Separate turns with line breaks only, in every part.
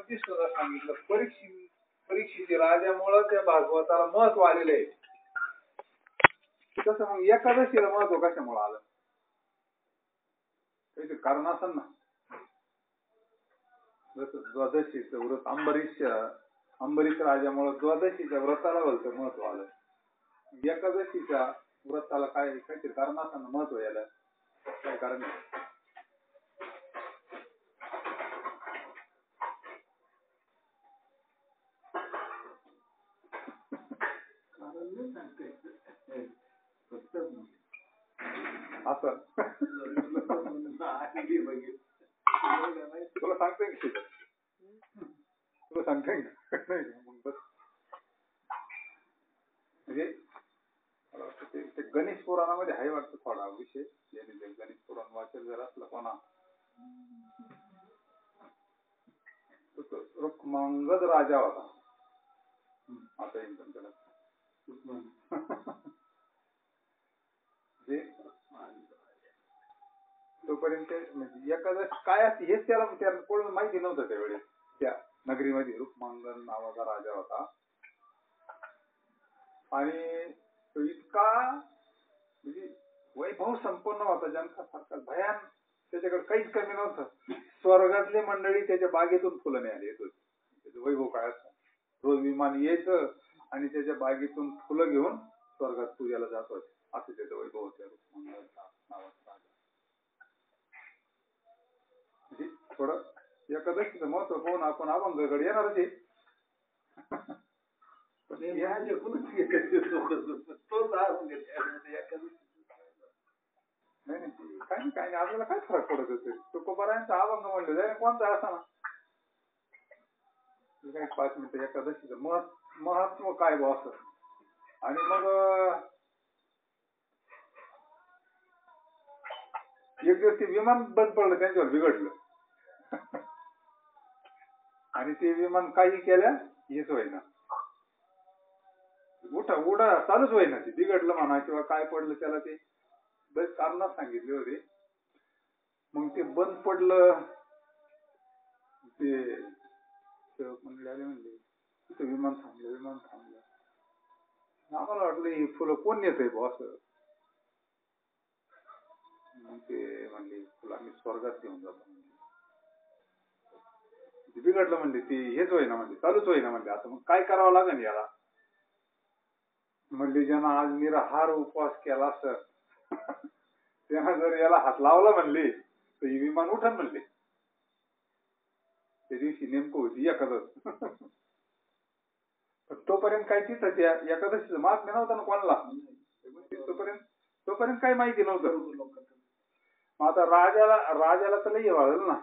पंचवीस सांगितलं. परीक्षेची राजामुळे त्या भागवताला महत्व आलेलं आहे. तसं मग एकादशीला महत्व कशामुळे आलं? काहीतरी कारण असेल ना. जसं द्वादशीचं व्रत अंबरीश राजामुळे द्वादशीच्या व्रताला भलतं महत्व आलं. एकादशीच्या व्रताला काहीतरी कारण असेल ना महत्व यायला. काय कारण नाही. असं तुला सांगतोय की तुला सांगतोय म्हणजे ते गणेश पुराणामध्ये आहे वाटतं थोडा विषय. गणेश पुराण वाचन जर असलं कोणा रुक्मांगद राजा होता. आता एकदम त्याला तोपर्यंत म्हणजे एखादं काय असते हेच त्याला कोण माहिती नव्हतं त्यावेळेस. त्या नगरीमध्ये रुक्मांगद नावाचा राजा होता आणि तो इतका म्हणजे वैभव संपन्न होता, जनकासारखा भयान. त्याच्याकडे काहीच कमी नव्हतं. स्वर्गातली मंडळी त्याच्या बागेतून फुलं न्यायला येत होती. त्याचं वैभव काय असतं. रोज विमान यायचं आणि त्याच्या बागेतून फुलं घेऊन स्वर्गात पूजेला जात होते. असं त्याचं वैभव होतं रुक्मांगद नावाचा राजा. म्हणजे थोडं एकादशीचं महत्व पाहून आपण अभंगाकडे येणारच आहे. नाही काही नाही आपल्याला काय फरक पडत होते. तुकोबारायांचा अभंग म्हणलं जाय कोणता असा ना काही 5 मिनिटं एकादशीचं महत्व काय बा असं. आणि मग एक दिवस ते विमान बंद पडलं, त्यांच्यावर बिघडलं आणि ते विमान काही केल्या हेच होईना, उडा चालूच होईना. ते बिघडलं म्हणा किंवा काय पडलं त्याला ते बरेच कारण सांगितले होते. मग ते बंद पडलं. ते मंडळी आले म्हणले तिथं विमान थांबलं. आम्हाला वाटलं ही फुलं कोण नेत आहे बॉस. मग ते म्हणले फुलं आम्ही स्वर्गात घेऊन जातो. बिघडलं म्हणले ते हेच होईना म्हणजे चालूच होईना म्हणले. आता मग काय करावं लागेल याला. म्हणले ज्यांना आज निराहार उपवास केला असं त्यांना जर याला हात लावला म्हणले तर ही विमान उठन म्हणले. त्या दिवशी नेमकं होती एकादश. तोपर्यंत काय तिथं त्या एकादशीचं महात्म्य नव्हतं ना कोणाला. तोपर्यंत काही माहिती नव्हतं. आता राजाला तर लई वाढलं ना.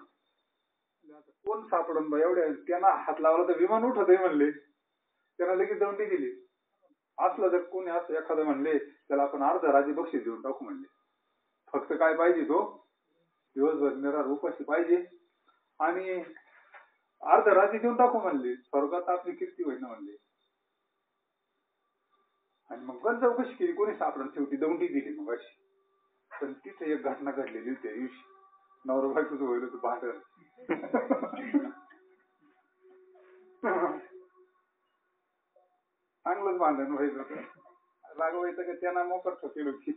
कोण सापडून बा एवढ्या त्यांना हात लावला तर विमान उठत आहे म्हणले. त्यांना लगेच दंडी दिली. असलं जर कोणी असं एखादं म्हणले त्याला आपण अर्धा राज्य बक्षीस देऊन टाकू म्हणले. फक्त काय पाहिजे तो दिवसभर निराहार उपाशी पाहिजे आणि अर्धा राज्य देऊन टाकू म्हणले. स्वर्गात आपली कीर्ती होईल ना म्हणले. आणि मग गण चौकशी केली कोणी सापडून शेवटी दंडी दिली मग अशी. पण तिथे एक घटना घडलेली होती त्या दिवशी. नवरा बायकोचं होईल होतं भांडण. चांगलंच भांडण व्हायचं होतं. रागवायचं का त्यांना मोकर ठोकेल होती.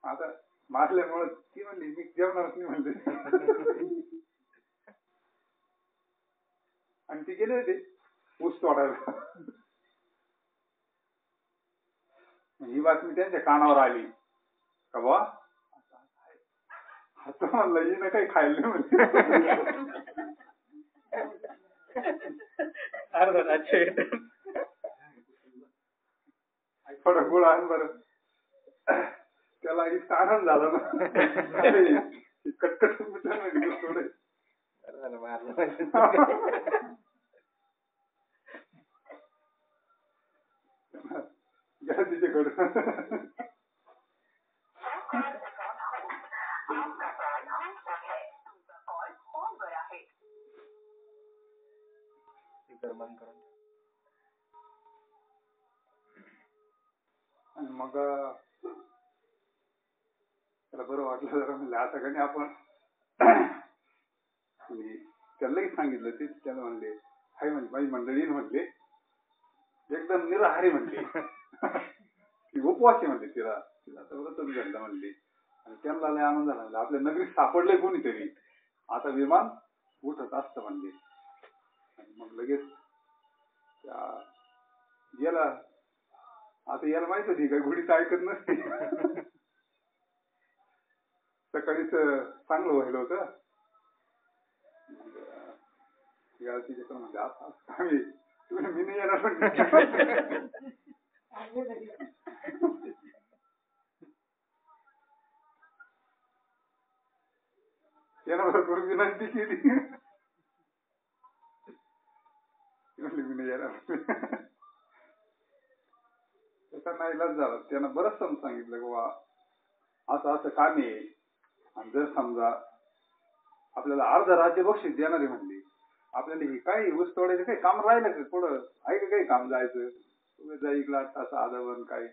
आता मारल्यामुळे ती म्हणली मी जेवणारच नाही म्हणले. आणि ती गेले होते ऊस तोडायला. ही बातमी त्यांच्या कानावर आली का बा आता म्हणलं हिनं काही खायला नाही म्हणते. थोडा गुळ आण बरं. त्याला इतका आनंद झाला ना. कटकट थोडे तिच्याकडे आणि मग त्याला बरं वाटलं जरा म्हणलं आता का नाही आपण आणि त्याला लगेच सांगितलं ते त्याला म्हणले हाय म्हणले माझी मंडळी म्हणले एकदम निराहारी म्हणले ती उपवासी म्हणले तिला तिला तर व्रतच घडलं म्हणले आणि त्यांना लय आनंद झाला म्हणले आपल्या नगरीत सापडले कोणीतरी आता विमान उठत असतं म्हणले. आणि मग लगेच याला आता याला माहित होती काय घोडीच ऐकत नसते. सकाळीच चांगलं व्हायला होतं तिच्याकडे म्हणजे आता आम्ही तुम्ही मी नाही येणार येणार भरपूर विनंती केली म्हणले मी नाही येणार. त्याचा नाईलाज झाला. त्यानं बरंच समजून सांगितलं की बा असं असं काम आहे आणि जर समजा आपल्याला अर्ध राज्य बक्षीस देणारे म्हणले आपल्याला ही काय ऊस तोडायचं काही काम राहिलं का थोडं आहे का काही काम जायचं तुम्ही जा इकडं तासा आदवण काय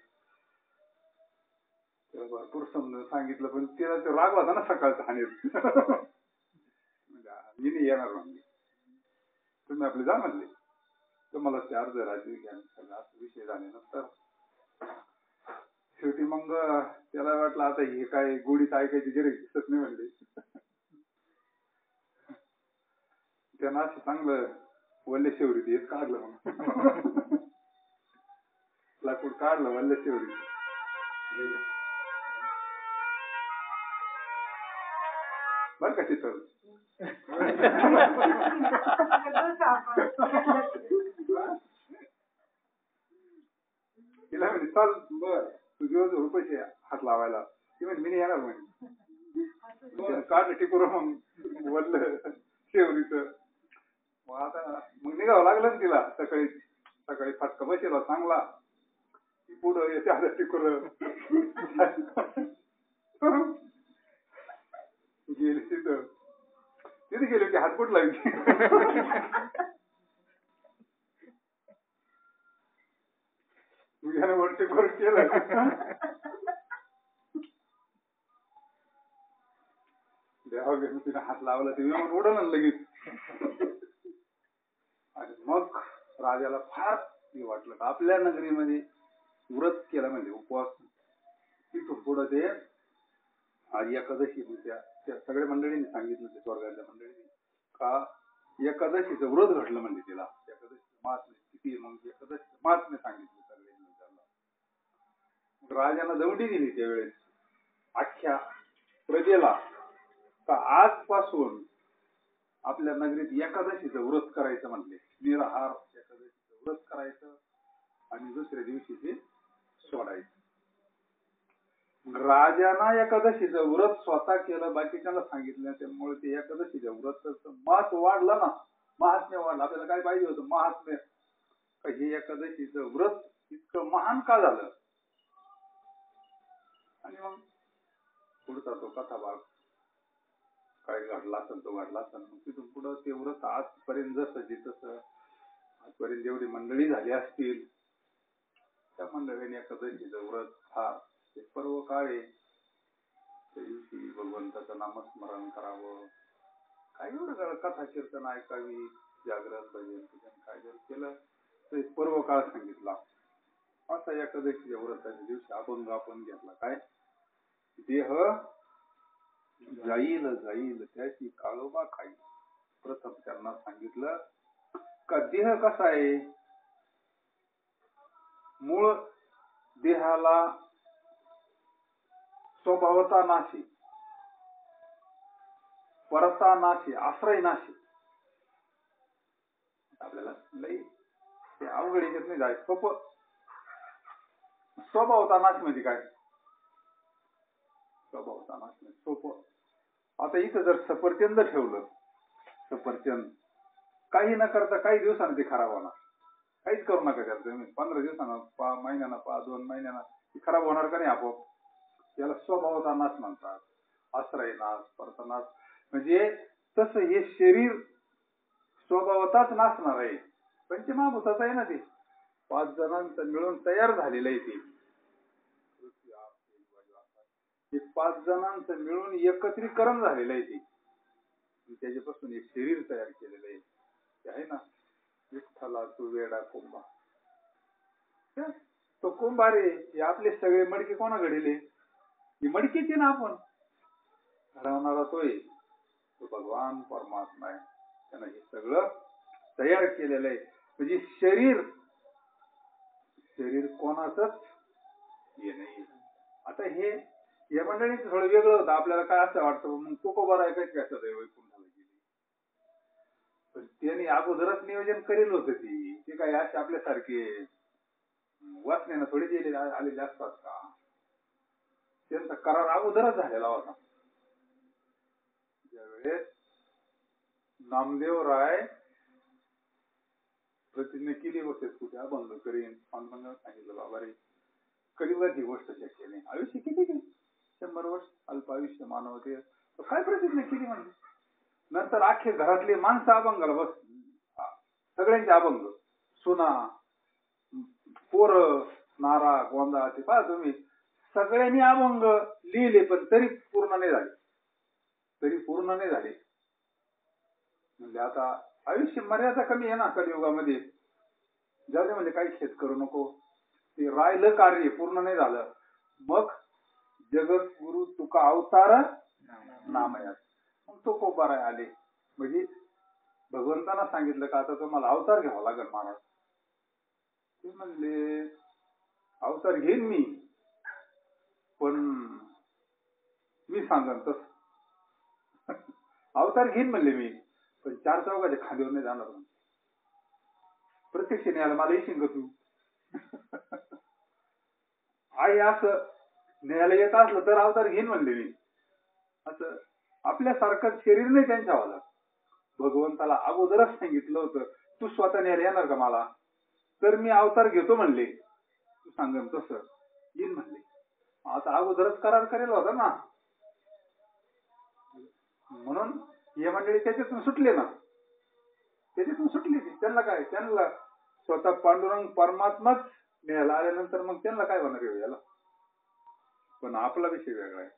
भरपूर समजून सांगितलं पण तिला ते राग होता ना सकाळचा हानी मी नाही येणार म्हणले तुम्ही आपले जा म्हणले तुम्हाला ते अर्ध राज्य घ्या सगळा विषय झाल्यानंतर शेवटी मग त्याला वाटलं आता हे काय गोडीत ऐकायची गरज दिसत नाही म्हणले. त्यानं असं चांगलं वल्ले शेवरीत हेच काढलं मग लाकूड काढलं वल्ले शेवरीत बर का शीतल तिला म्हणे चाल बर तू दिवस पैसे हात लावायला ती म्हणे मी नाही येणार म्हणे काढलं टिकूर मग वल्ल शेवरीच मग आता मग निघावं लागलं ना तिला सकाळी सकाळी फटका बसेला चांगला ती पुढं येते आता टिकूर गेली तिथं तिथे गेली की हातपूट लागली याने वरती वर केलं देवा घेऊन तिने हात लावला ते विमान उडलं लगेच. आणि मग राजाला फार वाटलं का आपल्या नगरीमध्ये व्रत केला म्हणजे उपवास तिथून पुढं ते आज एकादशी त्या सगळ्या मंडळींनी सांगितलं ते स्वर्गाच्या मंडळींनी का एकादशीचं व्रत घडलं म्हणजे तिला एकादशी महात्म्य किती मग एकादशी महात्म्य सांगितलं सगळ्यांनी त्यांना. राजाला दौंडी दिली त्यावेळेस अख्ख्या प्रजेला का आजपासून आपल्या नगरीत एकादशीचं व्रत करायचं म्हणले निराहार एकादशीचं व्रत करायचं आणि दुसऱ्या दिवशी ते सोडायचं. राजाना एकादशीचं व्रत स्वतः केलं बाकीच्याला सांगितलं त्यामुळे ते एकादशीच्या व्रताचं महत्व वाढलं ना महात्म्य वाढलं. आपल्याला काय पाहिजे होतं महात्म्य हे एकादशीचं व्रत इतकं महान का झालं. आणि मग पुढचा तो कथा भाग काय घडला असेल तो घडला असेल मग तिथून पुढं ते व्रत आजपर्यंत जसं तसं आजपर्यंत जेवढी मंडळी झाली असतील त्या मंडळीने एकादशीचं व्रत फार ते पर्व काळ आहे त्या दिवशी भगवंताचं नामस्मरण करावं काय एवढं कथा कीर्तन ऐकावी जागरण भजन पूजन काय जर केलं तर एक पर्व काळ सांगितला. असा एकादशीच्या व्रताच्या दिवशी अभंग आपण घेतला काय देह जाईल जाईल त्याची काळोबा खाईल. प्रथम त्यांना सांगितलं का देह कसा आहे मूळ देहाला स्वभावता नाशी परता नाशी आश्रय नाशी. आपल्याला लई ते अवघड येत नाही जाय सोपं. स्वभावता नाश म्हणजे काय स्वभावता नाश म्हणजे सोपं. आता इथं जर सफरचंद ठेवलं सफरचंद काही न करता काही दिवसांनी ते खराब होणार. काहीच करू नका त्यात तुम्ही 15 दिवसांना महिन्याना 2 महिन्याना खराब होणार का नाही आपोआप. याला स्वभावता नाश म्हणतात आश्रय नाश परता नाश. म्हणजे तसं हे शरीर स्वभावताच नाचणार आहे. पंचमहाभूताच आहे ना ते 5 जणांचं मिळून तयार झालेलं आहे ते 5 जणांचं मिळून एकत्रीकरण झालेलं आहे ते त्याच्यापासून एक शरीर तयार केलेलं आहे, ते आहे ना, विठ्ठला तू वेडा कुंभा. तो कुंभार आहे. हे आपले सगळे मडके कोणा घडले? ही मडकीची ना आपण घडवणारा तोय, तो भगवान परमात्मा आहे. त्यानं हे सगळं तयार केलेलं आहे. म्हणजे शरीर कोणाचंच हे नाही. आता हे या मंडळीचं थोडं वेगळं होतं. आपल्याला काय असं वाटतं, मग तुकोबा आहे काय कसं वैकुंठाला गेली, पण त्यांनी अगोदरच नियोजन करेल होतं. ते काय असे आपल्यासारखे वाचण्यानं थोडी गेले आलेले असतात का? त्यांचा करार अगोदरच झालेला होता. ज्यावेळेस नामदेव राय प्रतिज्ञा केली होते, कुठे अभंग करीन, पांडुरंगाने सांगितलं बाबा रे, कलियुगात ही गोष्ट शक्य नाही. आयुष्य किती काय 100 वर्ष अल्प आयुष्य मानव होते. काय प्रतिज्ञा केली म्हणजे? नंतर अख्खे घरातले माणसं अभंगाला बस, सगळ्यांचे अभंग, सुना, पोर, नारा, गोंदा, ते पहा तुम्ही, सगळ्यांनी अभंग लिहिले, पण तरी पूर्ण नाही झाले. म्हणजे आता आयुष्य मर्यादा कमी आहे ना कलियुगामध्ये. जाऊ म्हणजे काही खेद करू नको, ते राहिलं कार्य पूर्ण नाही झालं. मग जगत गुरु तुका अवतार नामयात, मग तो कोबाराय आले. म्हणजे भगवंतांना सांगितलं का आता तुम्हाला अवतार घ्यावा लागेल महाराज. ते म्हणले अवतार घेईन मी, पण मी सांगन तस. अवतार घेईन म्हणले मी, पण 4 चौघाच्या खांद्यावर नाही जाणार. प्रत्यक्ष न्यायला मला येशील का तू? आई असं न्यायला येत असलं तर अवतार घेईन म्हणले मी. असं आपल्यासारखं शरीर नाही त्यांच्यावाला. भगवंताला अगोदरच सांगितलं होतं, तू स्वतः न्यायला येणार का मला? तर मी अवतार घेतो म्हणले, तू सांगन तसं येईन म्हणले. आता अगोदरच करार करेल होता ना, म्हणून हे मंडळी त्याच्यातून सुटले ना. त्यांना काय, त्यांना स्वतः पांडुरंग परमात्माच न्यायला आल्यानंतर मग त्यांना काय होणार याला. पण आपला विषय वेगळा आहे.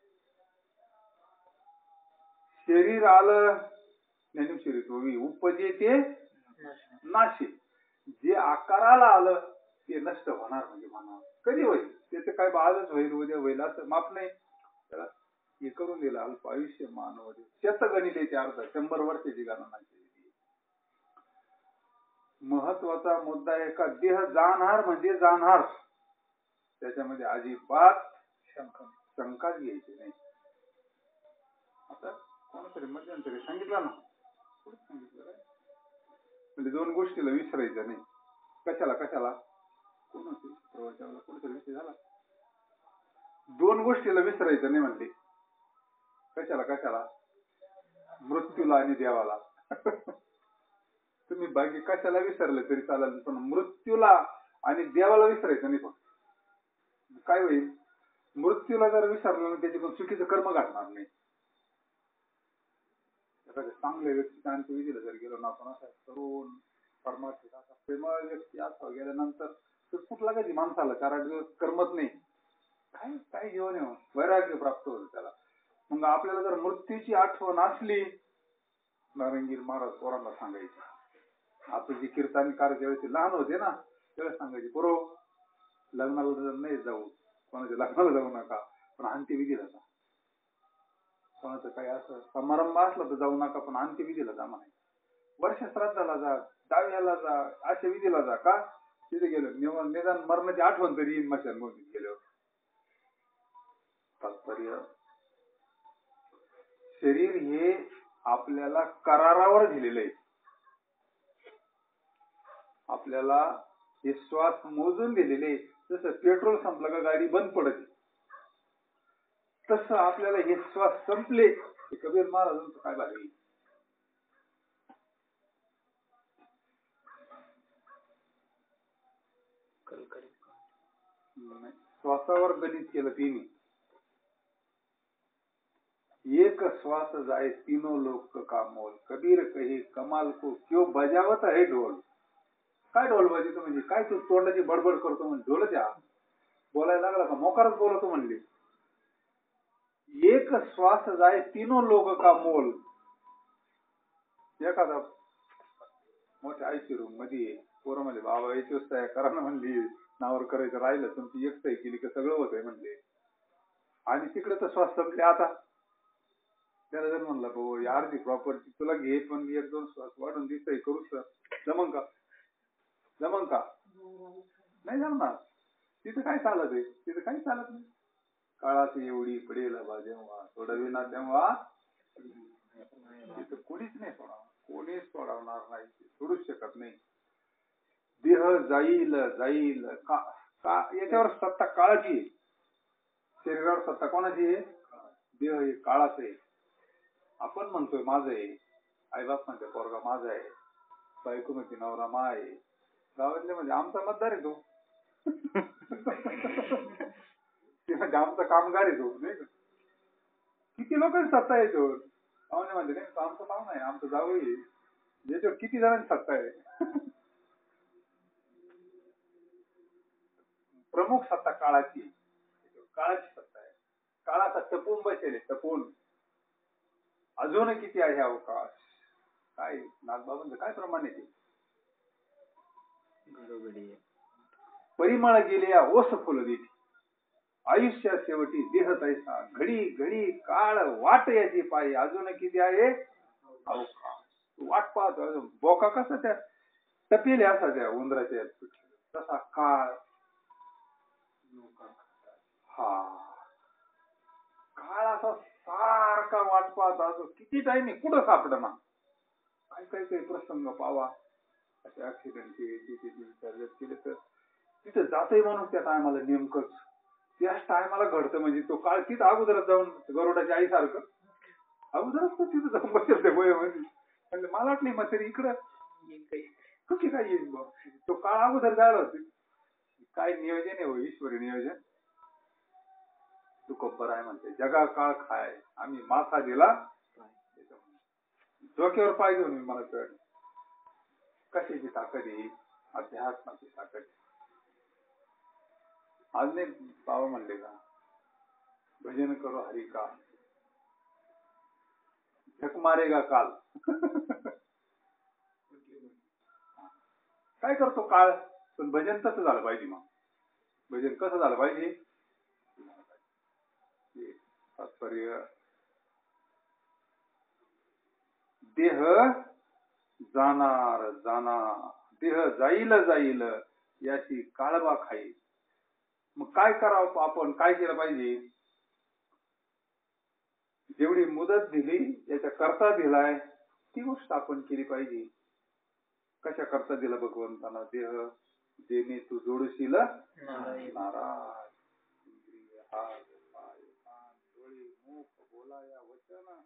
शरीर आलं ज्ञानेश्वरीत होवी, उपजे ते नाशे. जे आकाराला आलं ते नष्ट होणार. म्हणजे म्हणा कधी होईल, त्याचं काय आजच होईल उद्या होईल असं माप नाही. त्याला हे करून दिलं अल्प आयुष्य मानव त्याच गणिले ते अर्थ 100 वर्षाची गणना केली. महत्वाचा मुद्दा आहे का देह जाणहार म्हणजे जाणहार, त्याच्यामध्ये अजिबात शंकाच घ्यायची नाही. आता कोणतरी मध्यंतरी सांगितलं ना, कुठे सांगितलं म्हणजे 2 गोष्टीला विसरायचं नाही. कशाला कोणतरी विषय झाला, 2 गोष्टीला विसरायचं नाही म्हणले. कशाला मृत्यूला आणि देवाला. तुम्ही बाकी कशाला विसरले तरी चालेल, पण मृत्यूला आणि देवाला विसरायचं नाही. पण काय होईल, मृत्यूला जर विसरलं ना त्याच्याकडून चुकीचं कर्म घडणार नाही. चांगल्या व्यक्तीच्या अंत्यविधीला जर गेलो ना आपण, असा तरुण परमात्मा असा प्रेमळ व्यक्ती असा गेल्यानंतर कुठला कधी माणसाला 4-8 दिवस करमत नाही. काय जीवन आहे, वैराग्य प्राप्त होतं त्याला. मग आपल्याला जर मृत्यूची आठवण असली, नारंगीर महाराज पोरांना सांगायचे, आपण जे कीर्तनकार ज्यावेळेस लहान होते ना त्यावेळेस सांगायचे, पोरो लग्नाला नाही जाऊ, कोणाच्या लग्नाला जाऊ नका, पण अंत्यविधीला जा. कोणाचं काही असं समारंभ असला तर जाऊ नका, पण अंत्यविधीला जा म्हणायचे. वर्ष श्राद्धाला जा, दहाव्याला जा, अशा विधीला जा. का तिथे गेलो निदान मरणाची आठवण तरी येईल मशानभूमीत गेल्यावर. तात्पर्य, शरीर हे आपल्याला करारावर दिलेलं आहे. आपल्याला हे श्वास मोजून दिलेले. जसं पेट्रोल संपलं का गाडी बंद पडते, तसं आपल्याला हे श्वास संपले. कबीर महाराजांचं काय भारी, श्वासावर गणित केलं तिने. एक श्वास जाए तीनों लोक का मोल, कबीर कहे कमाल को क्यों बजावत है ढोल. काय ढोल वाजवतो म्हणजे काय, तू तोंडाची बडबड करतो म्हणजे ढोल द्या बोलायला लागला का मोकारच बोलतो म्हणले. एक श्वास जाए तीनों लोक का मोल, एखादा मोठ्या आयसी रूम मध्ये पोरं म्हणले बाबा याची सह्या करा ना म्हणली, नावावर करायचं राहिलं तुमची एक सही केली की सगळं होतंय म्हणले. आणि तिकडे तर श्वास संपले. आता त्याला जर म्हणलं भाऊ अर्धी प्रॉपर्टी तुला घे पण 1-2 श्वास वाढून दे सही करू सर, जमन का? जमन का? नाही जमणार. तिथं काय चालत आहे? तिथं काही चालत नाही. काळाची एवढी पडेल जेव्हा सोडविना तेव्हा तिथं कोणीच नाही सोडावणार, कोणीच सोडवणार नाही, सोडूच शकत नाही. देह जाईल जाईल का याच्यावर सत्ता काळाची आहे. शरीरावर सत्ता कोणाची आहे? देह हे काळाच आहे. आपण म्हणतोय माझं आहे, आईबाप म्हणते पोरगा माझा आहे, बायको म्हणते नवरा मा आहे, गावातले म्हणजे आमचा मतदार आहे तो. म्हणजे आमचा कामगार आहे तो, नाही का? किती लोकांची सत्ता आहे याच्यावर? पाहुणे म्हणते नाही तो आमचा पाहुणा आहे, आमचं जावई आहे. याच्यावर किती जणांची सत्ता आहे? प्रमुख सत्ता काळाची, काळाची सत्ता आहे. काळाचा टपून बसेल, टपून. अजून किती आहे अवकाश? काय नागबाबांचं काय प्रमाण आहे? परिमळ गेल्या ओस फुल देती, आयुष्या शेवटी देह तैसा, घडी घडी काळ वाट याची पायी. अजून किती आहे अवकाश? वाट पाहतो. बोका कसा त्या टपेल्या असा त्या उंदराच्या तसा काळ. हा काळ असा सारखा वाट पाहत असो. किती टाइम आहे कुठं सापडना. काही काही काही प्रसंग पावा असे ऍक्सिडेंट केले तर तिथं जातोय माणूस त्या टायमाला नेमकंच त्याच टायमाला घडतं. म्हणजे तो काळ तिथं अगोदरच जाऊन गरुडाच्या आई सारखं अगोदरच तो तिथं जाऊन बसेल त्या वयामध्ये. म्हणजे मला वाटली मग तरी इकडं कशी काय येईल बा. तो काळ अगोदर जायला होते. काय नियोजन आहे हो, ईश्वरी नियोजन. तुकोबर आहे म्हणते जगा काळ खाय आम्ही माथा दिला डोक्यावर पाय घेऊन. मला कळ कशाची ताकद आहे? अध्यात्माची ताकद. आज नाही बाबा म्हणले का भजन करो हरी का झक मारेगा काल. काय करतो काळ? पण भजन कसं झालं पाहिजे? मग भजन कसं झालं पाहिजे? तात्पर्य देह जाणार जाणार, देह जाईल जाईल याची काळबा खाईल. मग काय करावं आपण? काय केलं पाहिजे? जेवढी मुदत दिली याच्या करता दिलाय ती गोष्ट आपण केली पाहिजे. कशा करता दिला भगवंताना? देह देणे तू जोडशील नाराज, इंद्रिय हात पाय कान डोळे मुख बोलाया वचन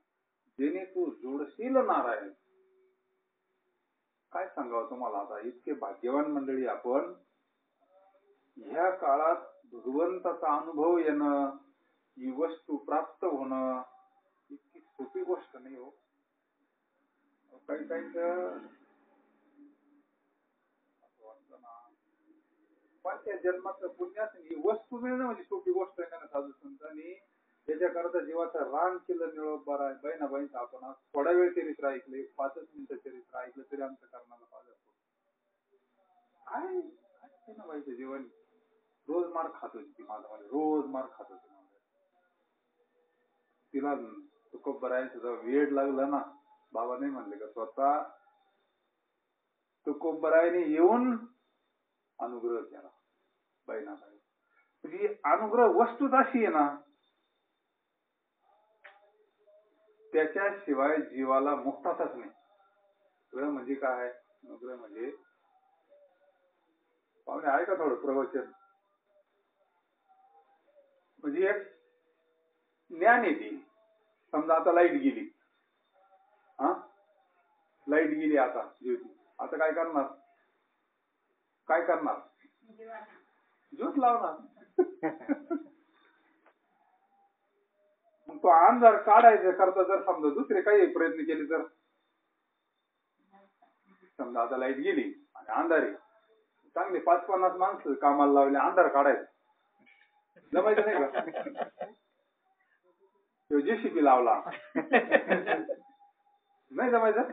देणे तू जोडशील नारायण. काय सांगावं तुम्हाला आता? इतके भाग्यवान मंडळी आपण. ह्या काळात भगवंताचा अनुभव येणं, ही वस्तू प्राप्त होणं इतकी सोपी गोष्ट नाही हो. काही काही त्या जन्माचं पुण्यात ही वस्तू मिळणं म्हणजे सोपी गोष्ट आहे ना साधू संतांनी. त्याच्याकरता जीवाचा रान केलं निळोबार आहे. बहिणाबाईंचं आपण आज थोडा वेळ चरित्र ऐकले, 5 मिनिटं चरित्र ऐकलं तरी आमच्या कर्णाला पाहिजे. काय बहिणाबाईचं जीवन रोज मार खात होती ती माझ्यामध्ये, रोज मार खात होती. तिला तुकोबरायचं जेव्हा वेड लागलं ना, बाबा नाही म्हणले का स्वतः तुकोबरायने येऊन अनुग्रह केला बहिणाबाई. म्हणजे अनुग्रह वस्तूच अशी आहे ना, त्याच्याशिवाय जीवाला मुक्तातच नाही. अनुग्रह म्हणजे काय? अनुग्रह म्हणजे पाहुणे आहे का थोडं प्रवचन? म्हणजे एक ज्ञान येते. समजा आता लाईट गेली, हा लाईट गेली आता ज्योती, आता काय करणार? काय करणार? ज्योत लावणार. मग तो अंधार काढायचा करता जर समजा दुसरे काही प्रयत्न केले तर, समजा आता लाईट गेली आणि अंधार आहे, चांगले 5-50 माणसं कामाला लावले अंधार काढायचं, जमायचं नाही का? तो जेसीबी लावला, नाही जमायचं.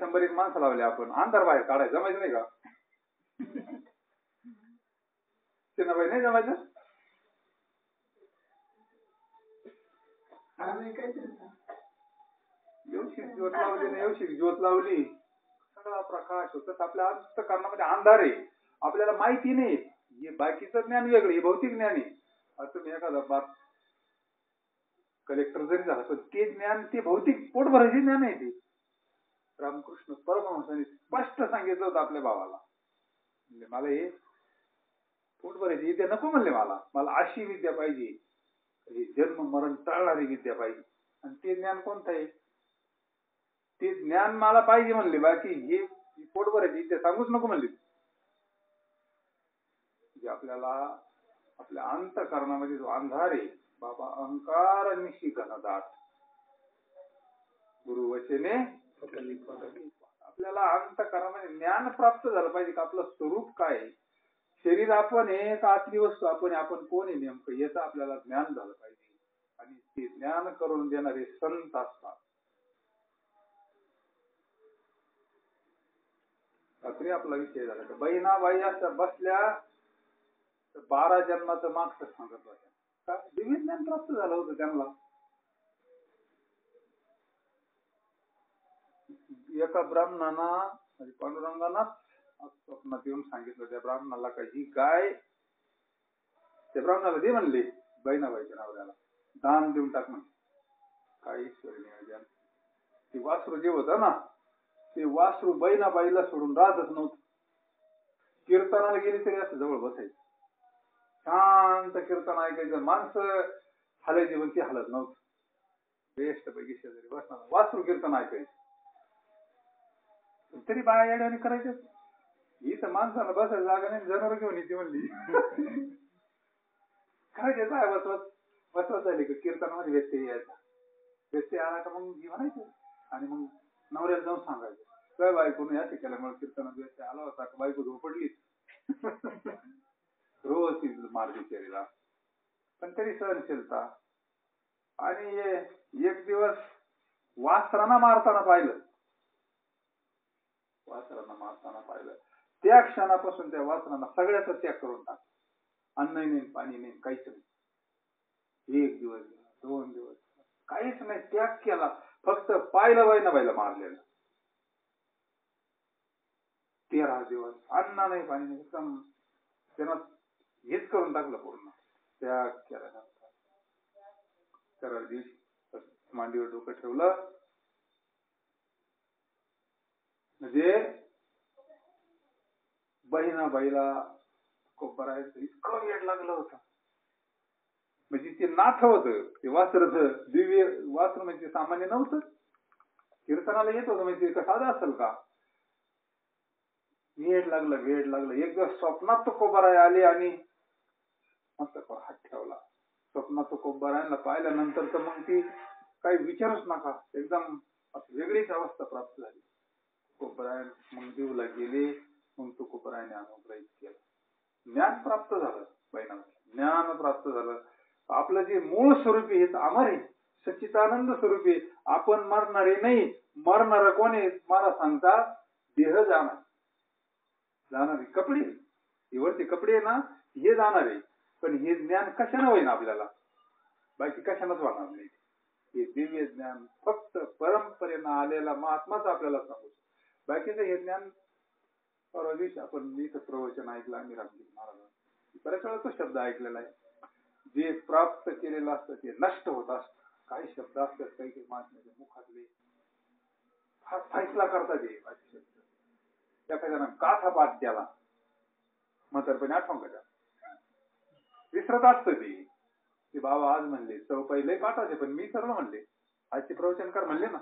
100 माणसं लावली आपण, अंधार बाहेर काढायचं जमायचं नाही का? चिन्हाबाई नाही जमायचं? एवढी ज्योत लावली सगळा प्रकाश होत. आपल्या अंतःकरणामध्ये अंधार आहे, आपल्याला माहिती नाही. हे बाकीचं ज्ञान वेगळं, हे भौतिक ज्ञान आहे. आता तुम्ही एखादा बाप कलेक्टर जरी झाला पण ते ज्ञान, ते भौतिक पोट भरायचे ज्ञान आहे. ते रामकृष्ण परमहंसांनी स्पष्ट सांगितलं होतं आपल्या भावाला, म्हणजे मला हे पोट भरायची विद्या नको म्हणले, मला अशी विद्या पाहिजे, जन्म मरण टाळणारी विद्या पाहिजे. आणि ते ज्ञान कोणतं आहे? ते ज्ञान मला पाहिजे म्हणले, बाकी हे पोट भरायची विद्या सांगूच नको म्हणले. आपल्याला आपल्या अंतःकरणामध्ये जो अंधार आहे, बाबा अहंकार निशी घनदाट गुरु वचने, आपल्याला अंतःकरणामध्ये ज्ञान प्राप्त झालं पाहिजे का आपलं स्वरूप काय आहे, शरीर आपण आहे का आतली वस्तू आपण, आपण कोण आहे नेमकं, याचं आपल्याला ज्ञान झालं पाहिजे. आणि ते ज्ञान करून देणारे संत असतात. रात्री आपला विषय झाला तर बहिणाबाई असं बसल्या 12 जन्माचं मागचं सांगत होत्या का दिव्य ज्ञान प्राप्त झालं होतं त्यांना. एका ब्राह्मणांना म्हणजे पांडुरंगांना स्वप्नात येऊन सांगितलं त्या ब्राह्मणाला का ही गाय, त्या ब्राह्मणाला दे म्हणले बहिणाबाईच्या नवऱ्याला, दान देऊन टाक म्हणजे. काय ईश्वरी नियोजन. ते वासरू जे होतं ना, ते वासरू बहिणाबाईला सोडून राहतच नव्हतं. कीर्तनाला गेली तरी असं जवळ बसायचं, शांत कीर्तन ऐकायचं, माणसं हलायची पण ती हलत नव्हतं. बेस्ट पैकी शेजारी बसणार, वासरू कीर्तन ऐकायचं. तरी बाया येड्याने करायचं. इथं माणसाला बसायला जागा नाही, जनावर घेऊन येते म्हणली. करायचं काय बसवत झाली का कीर्तनामध्ये व्यत्यय यायचा. व्यत्यय आला का मग म्हणायचं आणि मग नवऱ्याला जाऊन सांगायचं, काय बायकोने याचे केल्यामुळे कीर्तनात व्यत्यय आला होता, बायको झोपडली. रोज ती मार बिचारीला, पण तरी सहनशीलता. आणि एक दिवस वासरांना मारताना पाहिलं, त्या क्षणापासून त्या वासरांना सगळ्याचा त्याग करून टाक. अन्न नाही, पाणी नाही, काहीच नाही. 1 दिवस 2 दिवस काहीच नाही, त्याग केला. फक्त पाहिलं बहिणाबाईला मारलेलं. 13 दिवस अन्न नाही, पाणी नाही, एकदम त्यांना हेच करून टाकलं पूर्ण. त्याग केल्यानंतर 13 दिवशी मांडीवर डोकं ठेवलं. म्हणजे बहिणाबाईला कोपरायचं इतकं वेळ लागलं होतं. म्हणजे ते नाथ होतं, ते वासरच दिव्य वासर, म्हणजे सामान्य नव्हतं. कीर्तनाला येत होतं म्हणजे का साधं असेल का? वेळ लागलं. एक दिवस स्वप्नात तो कोबराय आले आणि मस्त हात ठेवला. स्वप्नात तो कोबरायला पाहिल्यानंतर तर मग ती काही विचारूच नका, एकदम वेगळीच अवस्था प्राप्त झाली. कोबराय मग देऊला गेले. मग तो कोबरायने अनुग्रहित केला. ज्ञान प्राप्त झालं. बहिणाला ज्ञान प्राप्त झालं. आपलं जे मूळ स्वरूप आहे हे अमर आहे, सच्चिदानंद स्वरूप आहे. आपण मरणारे नाही. मरणार कोण आहे? मला सांगता, देह जाणार कपडे, वरती कपडे ना हे जाणार आहे. पण हे ज्ञान कशानं होईना आपल्याला, बाकी कशानंच होणार नाही. हे दिव्य ज्ञान फक्त परंपरेनं आलेला महात्माच आपल्याला सांगू. बाकीचं हे ज्ञान परवा दिवशी आपण इथं प्रवचन ऐकलं आम्ही रामजी महाराज, बऱ्याच वेळा तो शब्द ऐकलेला आहे. जे प्राप्त केलेलं असतं ते नष्ट होत असतं. काही शब्द असतात काही काही महात्म्याच्या मुखातले हा फैसला करतात. हे एखाद्यानं गाथा पाठ केला म्हातारपणी आठवण का विसरत असतं ते बाबा आज म्हणले चव पहिले पाठाचे, पण मी सरळ म्हणले आजचे प्रवचनकार म्हणले ना,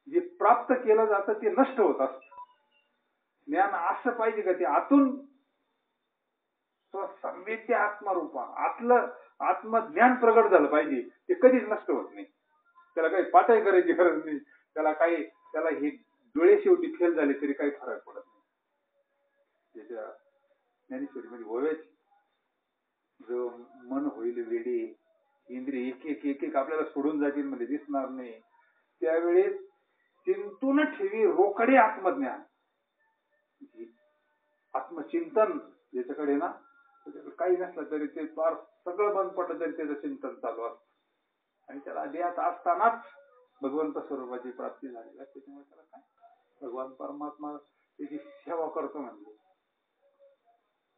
जे प्राप्त केलं जातं ते नष्ट होत असत. ज्ञान असं पाहिजे का ते आतून स्वसंवेद्य आत्मरूपा आतलं आत्मज्ञान प्रगट झालं पाहिजे. ते कधीच नष्ट होत नाही. त्याला काही पाठाई करायची गरज नाही. त्याला हे डोळे शेवटी फेल झाले तरी काही फरक पडत नाही. त्याच्या ज्ञानेश्वरीमध्ये ओव्याची जो मन होईल वेडे, इंद्रिय एक एक आपल्याला सोडून जातील मध्ये दिसणार नाही. त्यावेळेस चिंतून ठेवी रोकडे आत्मज्ञान. आत्मचिंतन ज्याच्याकडे ना, त्याच्याकडे काही नसलं तरी ते फार सगळं बंद पडलं तरी त्याचं चिंतन चालू असतं आणि त्याला देहात असतानाच भगवंत स्वरूपाची प्राप्ती झालेली असते. त्यामुळे त्याला काय भगवान परमात्मा त्याची सेवा करतो म्हणजे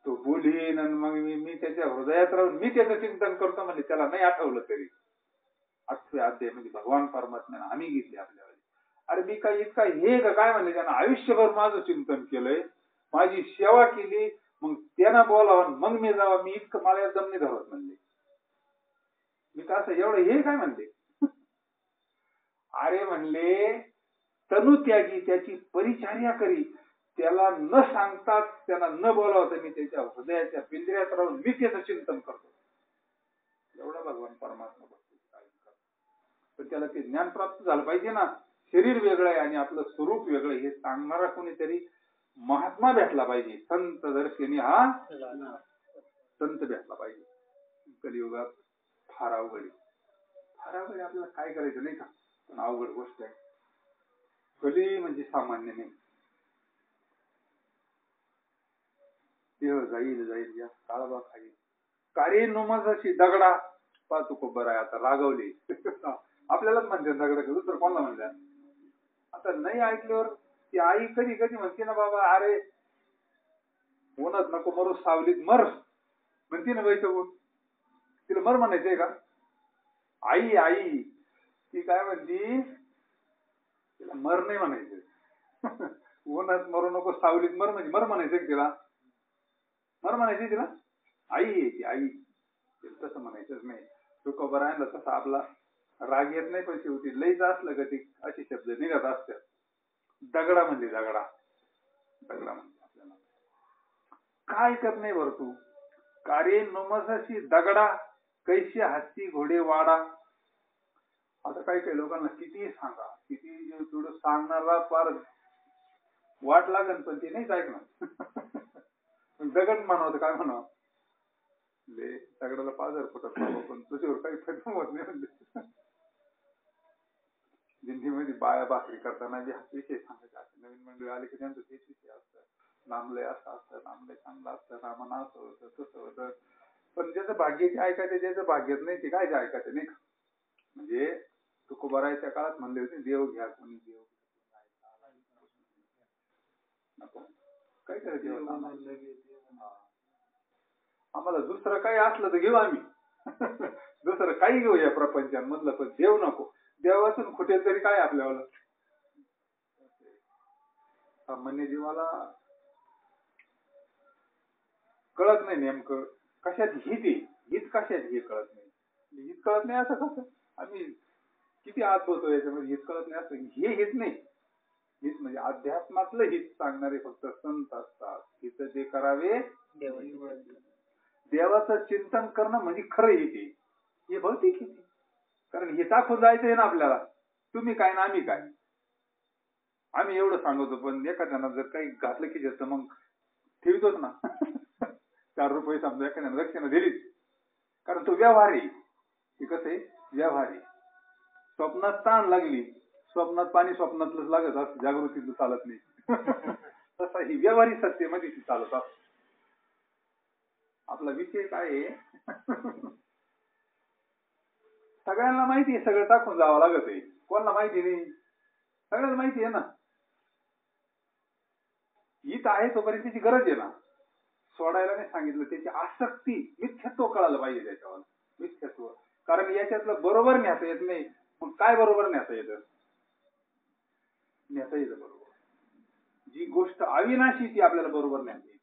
तो बोलीन आणि मग मी त्याच्या हृदयात राहून मी त्याचं चिंतन करतो म्हणजे त्याला नाही आठवलं तरी 8वे अध्याय म्हणजे भगवान परमात्म्याने आम्ही घेतले आपल्याला. अरे मी काय इतका हे काय म्हणले, त्यानं आयुष्यभर माझं चिंतन केलंय, माझी सेवा केली, मग त्यांना बोलावं मग मी जावं, मी इतकं मला दम नाही धरत म्हणले. मी का असं एवढं हे काय म्हणले. अरे म्हणले तनुत्यागी त्याची परिचर्या करी, त्याला न सांगताच त्याला न बोलावं मी त्याच्या हृदयाच्या पिंजऱ्यात राहून मी त्याचं चिंतन करतो. एवढा भगवान परमात्मा पण त्याला ते ज्ञान प्राप्त झालं पाहिजे ना. शरीर वेगळं आहे आणि आपलं स्वरूप वेगळं हे सांगणारा कोणीतरी महात्मा भेटला पाहिजे. संत दर्शनी हा संत भेटला पाहिजे. कलियुगात फार अवघड आहे, फार अवघड. आपल्याला काय करायचं नाही का, पण अवघड गोष्ट आहे. कली म्हणजे सामान्य नाही. देह जाईल जाईल या काळाबा खाईल कार्य नुमजशी दगडा पाहतो खूप बरं आहे. आता रागवली आपल्यालाच म्हणते दगड, दुसरं कोणाला म्हणल्या. आता नाही ऐकल्यावर ती आई कधी कधी म्हणते ना, बाबा अरे उन्हात नको मरू सावलीत मर म्हणते ना बाई. तो तिला मर म्हणायचंय का. आई आई ती काय म्हणती, तिला मर नाही म्हणायचं. उन्हात मरू नको सावलीत मर म्हणजे मर म्हणायचं तिला, मर म्हणायची तिला. आई आहे ती आई, तसं म्हणायचंच नाही. तुकोबा राहिला तसा आपला राग येत नाही, पण शेवटी लईच असलं का ती अशी शब्द निघत असतात. दगडा म्हणजे दगडा, दगडा म्हणजे आपल्याला काय करत नाही बरं तू. कार्य नुमसशी दगडा कैशी हत्ती घोडे वाडा. आता काही काही लोकांना किती सांगा, किती थोडं सांगणारा फार वाट लागेल पण ते नाहीच ऐकणार. दगड म्हणावं काय म्हणावं, दगडाला पाजर फुटत पण तुझ्यावर काही फटम होत नाही म्हणजे. दिंडीमध्ये बाया भाकरी करताना जे विषय सांगायचे असते, नवीन मंडळी आले की त्यांचं तेच विषय असतं. नामलय असं असतं, नामलय चांगलं असतं, रामाना असं होतं तसं होतं. पण ज्याचं भाग्य ते ऐकायचं, ज्याचं भाग्यच नाही ते काय ऐकायचं नाही. म्हणजे तुकोबारायच्या काळात म्हणले होते, देव घ्या कोणी देव नको, काय करायचं आम्हाला दुसरं काही असलं तर घेऊ आम्ही. दुसरं काही घेऊ या प्रपंचामधलं, पण देव नको. देवासून खुटेल तरी काय आपल्याला. सामान्य जीवाला कळत नाही नेमकं कशात हित आहे, हित कशात हे कळत नाही. हित कळत नाही असं कसं, आम्ही किती आत बोलतो याच्यामध्ये. हित कळत नाही असं हे हित नाही. हित म्हणजे अध्यात्मातलं हित सांगणारे फक्त संत असतात. हित जे करावे देवाचं चिंतन करणं म्हणजे खरं हित आहे. हे भौतिक हित. कारण हे दाखवून जायचं आहे ना आपल्याला, तुम्ही काय ना आम्ही काय. आम्ही एवढं सांगतो पण एखाद्यानं जर काही घातलं की जास्त मग ठेवतोच ना. 4 रुपये समजा एखाद्यानं दक्षिणा दिलीच, कारण तो व्यवहार आहे. ते कसं आहे व्यवहार आहे. स्वप्नात ताण लागली, स्वप्नात पाणी स्वप्नातलंच लागत असतं, जागृतीतलं चालत नाही. तसा ही व्यवहारी सत्तेमध्ये ती चालत असत. आपला विषय काय आहे, सगळ्यांना माहिती आहे सगळं टाकून जावं लागत आहे. कोणाला माहिती नाही, सगळ्यांना माहिती आहे ना. हित आहे तोपर्यंत त्याची गरज आहे ना. सोडायला नाही सांगितलं, त्याची आसक्ती मिथ्यत्व कळायला पाहिजे त्याच्यावर. मिथ्यत्व, कारण याच्यातलं बरोबर न्याता येत नाही. मग काय बरोबर न्याता येतं, न्याता येतं बरोबर. जी गोष्ट अविनाशी ती आपल्याला बरोबर न्याता येते.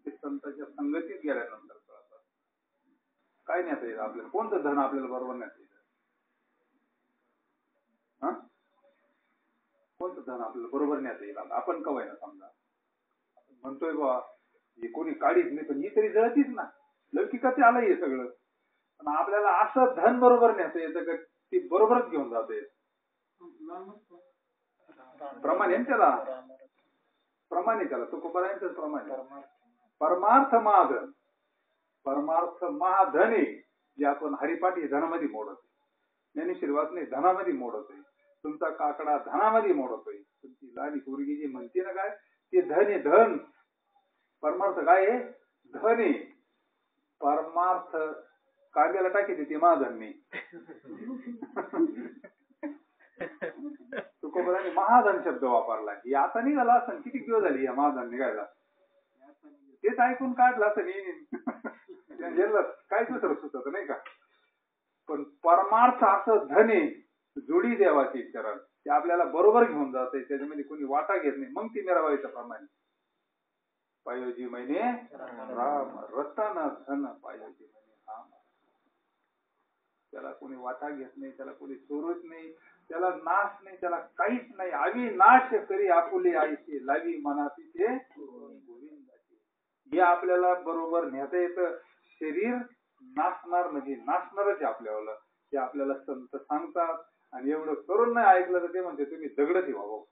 ते संतांच्या संगतीत गेल्यानंतर कळतात. काय न्याता येतं आपल्याला, कोणतं धन आपल्याला बरोबर न्याता येतं. कोणतं धन आपल्याला बरोबर न्याता येईल. आपण कवाय ना समजा म्हणतोय बा हे कोणी काढीच नाही, पण ही तरी जळतीच ना. लौकिकात आलंय हे सगळं. पण आपल्याला असं धन बरोबर न्याता येतं का ती बरोबरच घेऊन जाते. प्रमाणे त्याला, प्रमाणे त्याला तुकोबारायांचं प्रमाणे परमार्थ महाधन. परमार्थ महाधन आहे जे आपण हरिपाठी धनामध्ये मोडत, ज्ञानेश्वरी वाचणे धनामध्ये मोडत आहे. तुमचा काकडा धनामध्ये मोडतोय. तुमची लहानी पोरगी जी म्हणते ना काय ते धन आहे, धन. परमार्थ काय आहे? धन आहे. परमार्थ कांद्याला टाकी ते महाधन नाही. तुकोबराने महाधन शब्द वापरला. हे आता निघाला असं किती दिवस झाली या महाधन निघायला. तेच ऐकून काढलं असं काय दुसरं सुचत नाही का. पण परमार्थ असं धन आहे, जोडी देवाची चरण, ते आपल्याला बरोबर घेऊन जाते. त्याच्यामध्ये कोणी वाटा घेत नाही. मग ती मेराबाईच्या प्रमाणे पायोजी महिने राम रतन धन पायोजी महिने राम. त्याला कोणी वाटा घेत नाही, त्याला कोणी चोरत नाही, त्याला नाश नाही, त्याला काहीच नाही. आवी नाश करी आपुले आईचे लावी मनाची ते गोविंदाचे. हे आपल्याला बरोबर नेता येतं. शरीर नाचणार म्हणजे नाचणारच आहे आपल्याला. ते आपल्याला संत सांगतात. आणि एवढं करून नाही ऐकलं तर ते म्हणते तुम्ही दगडच व्हावं.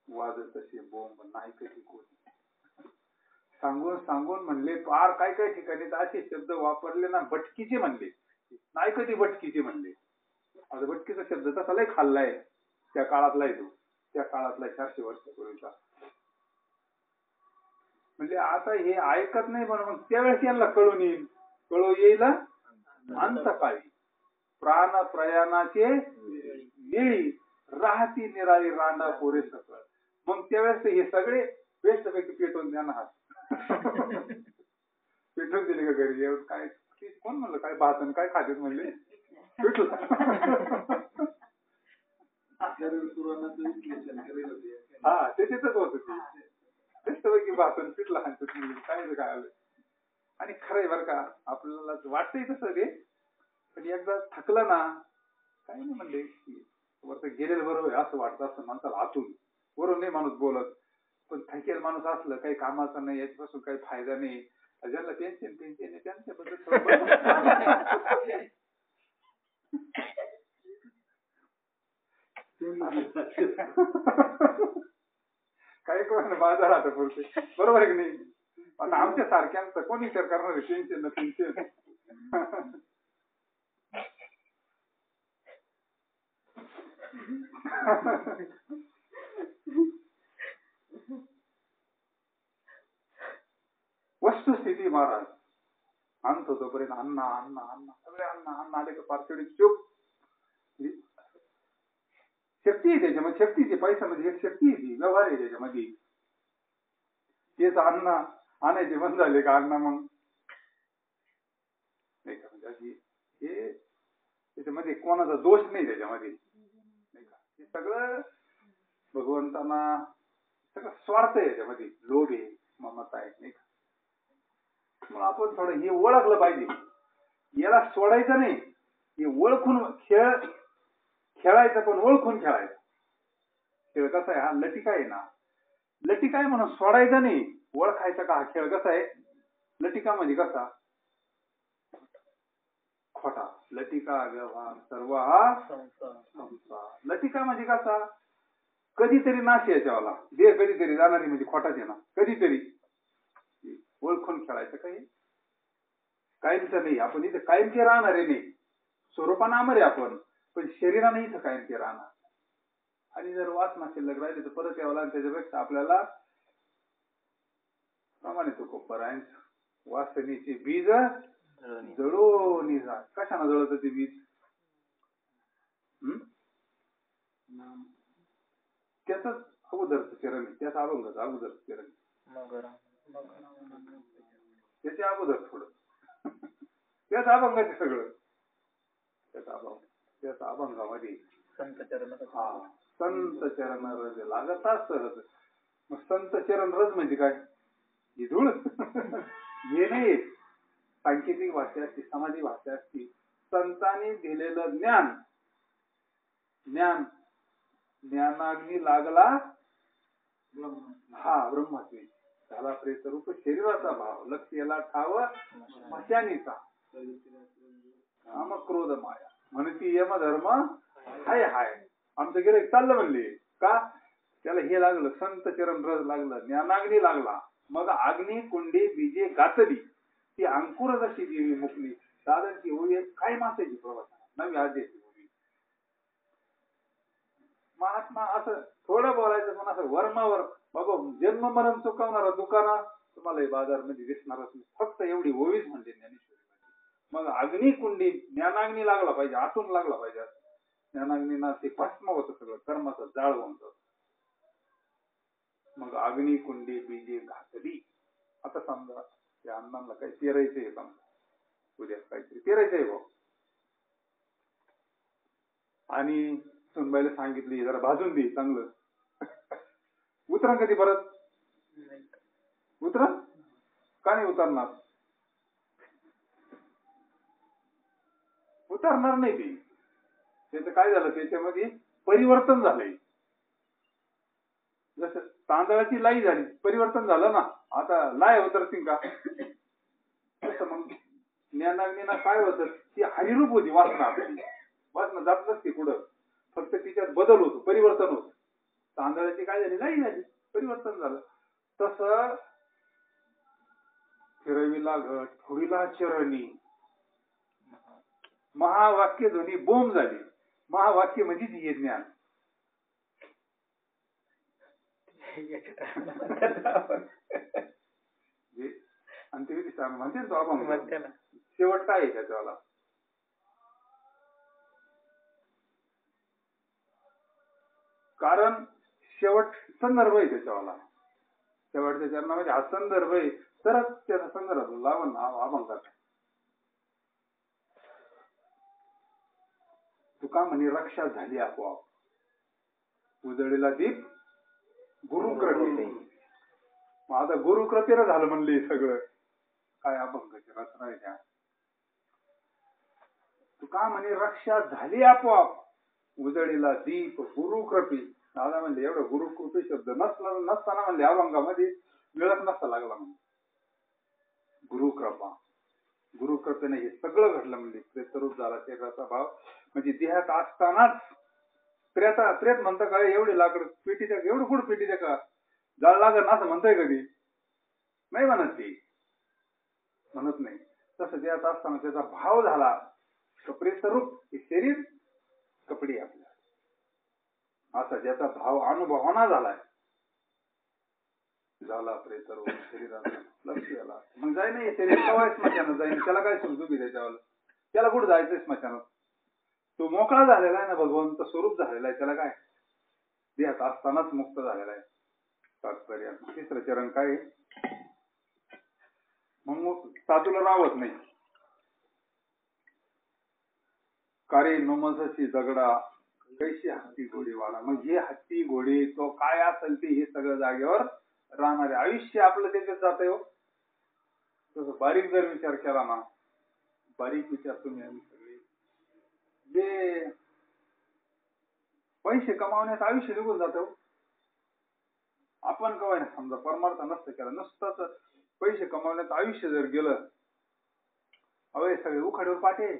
वाजत तसे बोंब नाही कधी कोणी. सांगून सांगून म्हणले फार काय काय ठिकाणी असे शब्द वापरले ना. भटकीचे म्हणले, नाही कधी भटकीचे म्हणले. आता भटकीचा शब्द तसा लय खाल्लाय. त्या काळातला येतो, त्या काळातला 400 वर्षापूर्वीचा. म्हणजे आता हे ऐकत नाही म्हणून त्यावेळेस यांना कळून येईल. कळू येईल अंतकाळी प्राण प्रयाणाचे वेळी राहती निराळी रांडा पोरे सकळ. मग त्यावेळेस हे सगळे बेस्ट पैकी पेटवून द्या ना. पेटवून दिले का घरी? एवढं काय कोण म्हणलं काय भातन काय खातेत म्हणले पेटून. हा त्याच्यातच होत ते बेस्ट पैकी भातन पिटला काय काय आलं. आणि खरंय बरं का, आपल्याला वाटतंय तसं ते. पण एकदा थकलं ना काही नाही म्हणले वरती गेलेलं बरोबर असं वाटतं. असं माणसाला आतून वरून नाही माणूस बोलत. पण थकेल माणूस असलं काही कामाचा नाही, याच्यापासून काही फायदा नाही, ज्यांना टेन्शन त्यांच्याबद्दल काही कोण बाजार आता पुरते. बरोबर आहे की नाही? आता आमच्या सारख्यांचं कोण विचार करणार आहे टेन्शन ना टेन्शन. वस्तुस्थिती महाराज अंत होतोपर्यंत अण्णा अण्णा अण्णा सगळे अण्णा अण्णा आले का पारखेडी चुप. शक्ती आहे त्याच्यामध्ये, शक्तीची पैसा म्हणजे एक शक्ती आहे ती, व्यवहार आहे त्याच्यामध्ये. तेच अण्णा आणायचे बंद झाले का अण्णा मग नाही का. म्हणजे हे त्याच्यामध्ये कोणाचा दोष नाही त्याच्यामध्ये नाही का. हे सगळं भगवंतांना सगळं स्वार्थ आहे याच्यामध्ये, लोभ आहे, ममता आहे नाही का. मग आपण थोडं हे ओळखलं पाहिजे. याला सोडायचं नाही, हे ओळखून खेळायचं पण ओळखून खेळायचं. खेळ कसा आहे हा लटिका आहे ना, लटिका आहे म्हणून सोडायचा नाही, ओळखायचा का हा खेळ कसा आहे. लटिका म्हणजे कसा खोटा, लटिका व्यवहार सर्व हा संसार. लटिका म्हणजे कसा कधीतरी नाश याच्यावाला देह कधीतरी जाणारी म्हणजे खोटाच आहे ना. कधीतरी ओळखून खेळायचं काही कायमचं नाही. आपण इथं कायमचे राहणारे नाही, स्वरूपानं अमर आहे आपण, पण शरीराने इथं कायमचे राहणार. आणि जर वासना शिल्लक राहिली तर परत यावं लागेल. त्याच्यापेक्षा आपल्याला प्रमाणे तो कोपरायचं वासनेचे बीज जळून जा. कशाने जळत ते बीज? त्याच अगोदरच चरण आहे, त्याच अभंगाचं अगोदरच चरण, त्याच्या अगोदर थोडं त्याच अभंगाचे सगळं त्याच अभंगामध्ये संत चरण रज लागतात सहज. मग संत चरण रज म्हणजे काय? ही धूळ हे नाही. सांकेतिक भाषा असते, समाधी भाषा असते. संतांनी दिलेलं ज्ञान, ज्ञान ज्ञानाग्नी लागला हा ब्रह्मत्वे झाला प्रेतरूप शरीराचा भाव लक्ष याला ठाव मशानीचा काम क्रोध माया म्हणती यम धर्म हाय हाय. आमचं गेलं चाललं म्हणले का त्याला हे लागलं संत चरण रस लागलं, ज्ञानाग्नी लागला. मग अग्नी कुंडी बीजे गातली, ती अंकुर जशी देवी मुकली दादांची होई काय मासायची प्रवास नवी आधी महात्मा असं थोडं बोलायचं पण असं वर्मावर बाबा जन्म मरण चुकवणारा दुकाना तुम्हाला बाजारमध्ये दिसणारच नाही. फक्त एवढी ओवीच म्हणजे ज्ञानेश्वरी. मग अग्निकुंडी ज्ञानाग्नी लागला पाहिजे, आतून लागला पाहिजे. ज्ञानाग्नीना ते भस्म होतं सगळं, कर्माचं जाळ होऊन जात. मग अग्निकुंडी बीजे घातली. आता समजा त्या अण्णांना काही पेरायचंय, समजा उद्या काहीतरी पेरायचंय भाऊ, आणि सुनबाईला सांगितली जरा भाजून दे चांगलं. उतरा कधी परत उतरा का नाही उतरणार? उतरणार नाही ती. त्याचं काय झालं, त्याच्यामध्ये परिवर्तन झालंय. जसं तांदळाची लाई झाली, परिवर्तन झालं ना, आता लाय उतरतील का? तसं मग ज्ञानाग्नीना काय होतं, ती हरिरूप होती वासना. आपली वासना जात नसते कुठं, फक्त तिच्यात बदल होतो, परिवर्तन होतं. तांदळाची काय झाली, लाई झाली, परिवर्तन झालं. तसं फिरविला घट फुडिला चरणी, महावाक्य ध्वनी बोंब झाली. महावाक्य म्हणजे हे ज्ञान. अंत्यविधी म्हणते तो अभंग. शेवट काय आहे त्याच्यावाला? कारण शेवट संदर्भ आहे त्याच्यावाला. शेवटच्या चरणामध्ये हा संदर्भ आहे, तरच त्याचा संदर्भ लावून अभंगात. तुका म्हणे रक्षा झाली आपोआप, उजळीला दीप गुरुकृपे. आता गुरुकृपेला झालं म्हणले सगळं. काय अभंगाची रचना आहे त्या. तुका म्हणे रक्षा झाली आपोआप, उजळीला दीप गुरुकृपे. दादा म्हणले एवढं गुरुकृपे शब्द नसताना म्हणले अभंगामध्ये मिळत नसता लागला म्हणजे. गुरुकृपा, गुरुकृपेने हे सगळं घडलं म्हणजे. प्रेतरूप झाला शरीराचा भाव, म्हणजे देहात असतानाच प्रेत म्हणतं काय एवढे लाकड पेटी द्या, एवढं कुठं पेटी द्या का जाळ लागल ना असं म्हणताय कधी? नाही म्हणत ते, म्हणत नाही. तसं देहात असताना त्याचा भाव झाला. प्रेतरूप हे शरीर कपडे आपल्या, असा ज्याचा भाव अनुभवाना झालाय, झाला प्रेतरूप शरीराचा लक्ष याला. मग जाय नाही शरीर कवाय स्मशानात जाईल, त्याला काय समजू बी त्याच्यावर, त्याला कुठं जायचंय स्मशानात? तो मोकळा झालेला आहे ना, भगवंत स्वरूप झालेला आहे. त्याला काय देहात असतानाच मुक्त झालेला आहे. तात्पर्य तिसरं चरण काय? मग साधूला रावत नाही. कारे नोमसची दगडा कैशी हत्ती घोडी वाडा. मग हे हत्ती घोडी तो काय असेल ते हे सगळं जागेवर राहणारे. आयुष्य आपलं त्याच्यात जात आहे. तसं बारीक जर विचार केला ना, बारीक विचार तुम्ही आम्ही सगळे जे पैसे कमावण्यात आयुष्य निघून जात. आपण कवाय ना समजा परमार्थ नसतं केला, नुसतंच पैसे कमावण्यात आयुष्य जर गेलं, अवे सगळे उखाड्यावर पाठे.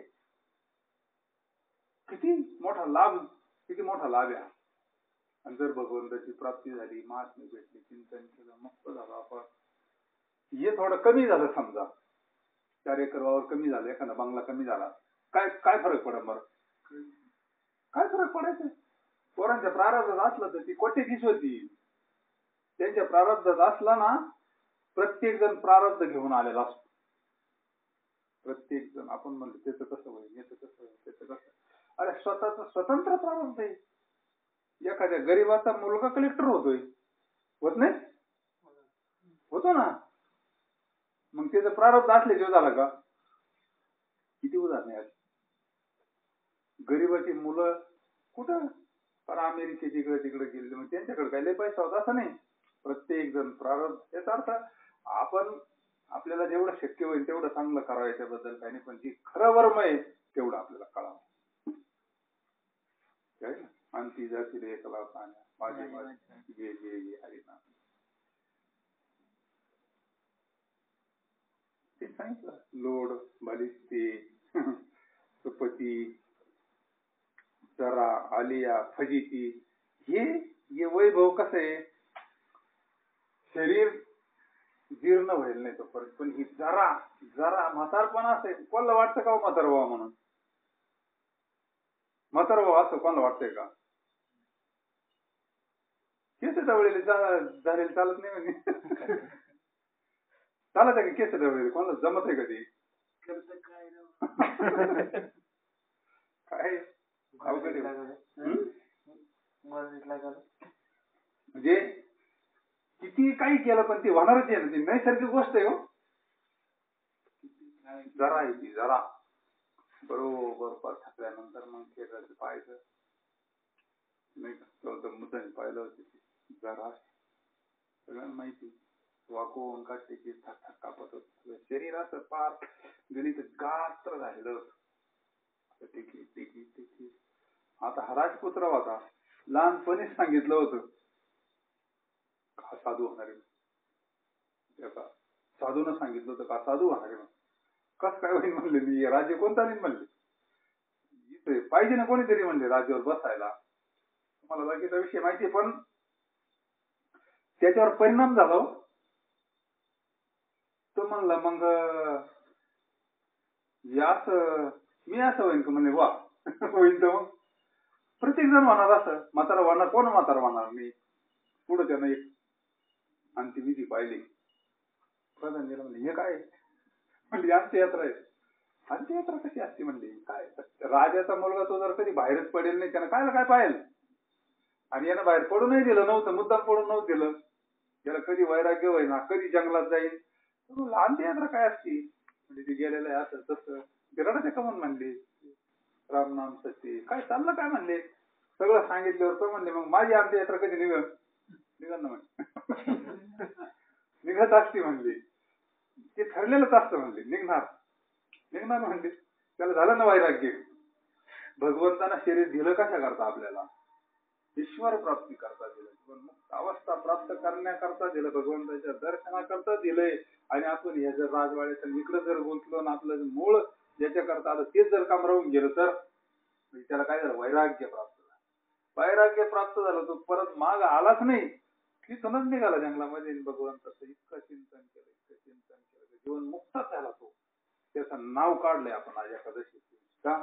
किती मोठा लाभ, किती मोठा लाभ आहे. आणि जर भगवंताची प्राप्ती झाली, महात्म्य भेटली, चिंतन केलं, मुक्त झालं आपण. हे थोडं कमी झालं समजा, 4 एकर वावर कमी झालं, एखादा बंगला कमी झाला, काय काय फरक पडेल? बरं काय फरक पडायचं? पोरांच्या प्रारब्धात असलं तर ती कोट्याधीश होती. त्यांच्या प्रारब्धात असला ना, प्रत्येक जण प्रारब्ध घेऊन आलेला असतो. प्रत्येक जण. आपण म्हणतो त्याचं कसं होईल, याचं कसं होईल, त्याचं कसं. अरे स्वतःच स्वतंत्र प्रारब्ध आहे. एखाद्या गरीबाचा मुलगा कलेक्टर होतोय, होत नाही? होतो ना. मग त्याचं प्रारब्ध असल्याशिवाय झालं का? किती उदाहरण आहेत. गरीबाची मुलं कुठं पर अमेरिकेत इकडे तिकडे गेले, मग त्यांच्याकडे काही लय पैसा होता असं नाही. प्रत्येक जण प्रारब्ध. याचा अर्थ आपण आपल्याला जेवढं शक्य होईल तेवढं चांगलं करावं, याच्याबद्दल काही नाही. पण जी खरं वर्म आहे तेवढं आपल्याला कळावं. अंती जाती रे कला पाण्या माझे माझे गे गे गे हरिनाम. ते सांगितलं. लोड बलिस्ते सुपती जरा आलिया फजिती. हे वैभव कसं आहे, शरीर जीर्ण व्हायला नाही तोपर्यंत. पण ही जरा जरा म्हातारपणा असेल, कोणाला वाटतं का म्हातार व्हावं म्हणून? म्हातारा भाऊ असं कोणाला वाटतंय का? केस डवळेले झालेले चालत नाही म्हणजे चालत आहे का केस डवळेले? कोणाला जमत आहे कधी? काय अवघड म्हणजे किती काही केलं पण ती होणारच आहे ना, ती नैसर्गिक गोष्ट आहे. हो जरा आहे ती, जरा बरोबर थकल्यानंतर मग खेळायचं पाहायचं नाही, मुद्दाने पाहिलं होतं जरा सगळ्यांना माहिती वाकवून काढते की थक थक कापत होत शरीर, असं पार गणित गात्र झालेलं होतं. टिकी टिकी टिकी. आता हा राजपुत्र होता, लहानपणीच सांगितलं होतं का साधू होणार आहे, साधून सांगितलं होतं का साधू होणार आहे. कस काय होईल म्हणले, मी राज्य कोणता नाही म्हणले, इथे पाहिजे ना कोणीतरी म्हणले राज्यावर बसायला. तुम्हाला बाकीचा विषय माहिती, पण त्याच्यावर परिणाम झाला. तो म्हणला मग मी असं होईन का म्हणले, वा होईल तर मग प्रत्येक जण होणार असं. म्हातारा होणार, कोण म्हातारा होणार मी. पुढे त्यानं एक अंत्यविधी पाहिली. प्रधानजीला म्हणले, हे काय म्हणली? अंत्ययात्रा आहे. अंत्ययात्रा कशी असते म्हणली? काय राजाचा मुलगा तो जर कधी बाहेरच पडेल नाही, त्यानं काय पाहिलं. आणि यानं बाहेर पडू नाही दिलं नव्हतं, मुद्दाम पडून नव्हतं दिलं. याला कधी वैराग्य होईना, कधी जंगलात जाईल. अंत्ययात्रा काय असती म्हणजे ती गेलेलं आहे असं तसं. ते रडायचं का म्हणून म्हणले, राम नाम सत्य काय चाललं काय म्हणले. सगळं सांगितल्यावर तो म्हणले, मग माझी अंत्ययात्रा कधी निघन ना म्हणे. निघत असती म्हणली, ते ठरलेलंच असतं म्हणले, निघणार म्हणले. त्याला झालं ना वैराग्य. भगवंतानं शरीर दिलं कशा करता आपल्याला? ईश्वर प्राप्ती करता दिलं, मुक्त अवस्था प्राप्त करण्याकरता दिलं, भगवंताच्या दर्शनाकरता दिलंय. आणि आपण ह्या जर राजवाड्याचं इकडं जर गुंतलो ना, आपलं मूळ ज्याच्याकरता आलं तेच जर काम राहून गेलं तर त्याला काय झालं? वैराग्य प्राप्त झालं. वैराग्य प्राप्त झालं, तो परत माग आलाच नाही. तिथूनच निघाला जंगलामध्ये. भगवंताचं इतकं चिंतन केलं, जीवन मुक्तच झाला तो. त्याचं नाव काढलंय आपण आज एकादशी का.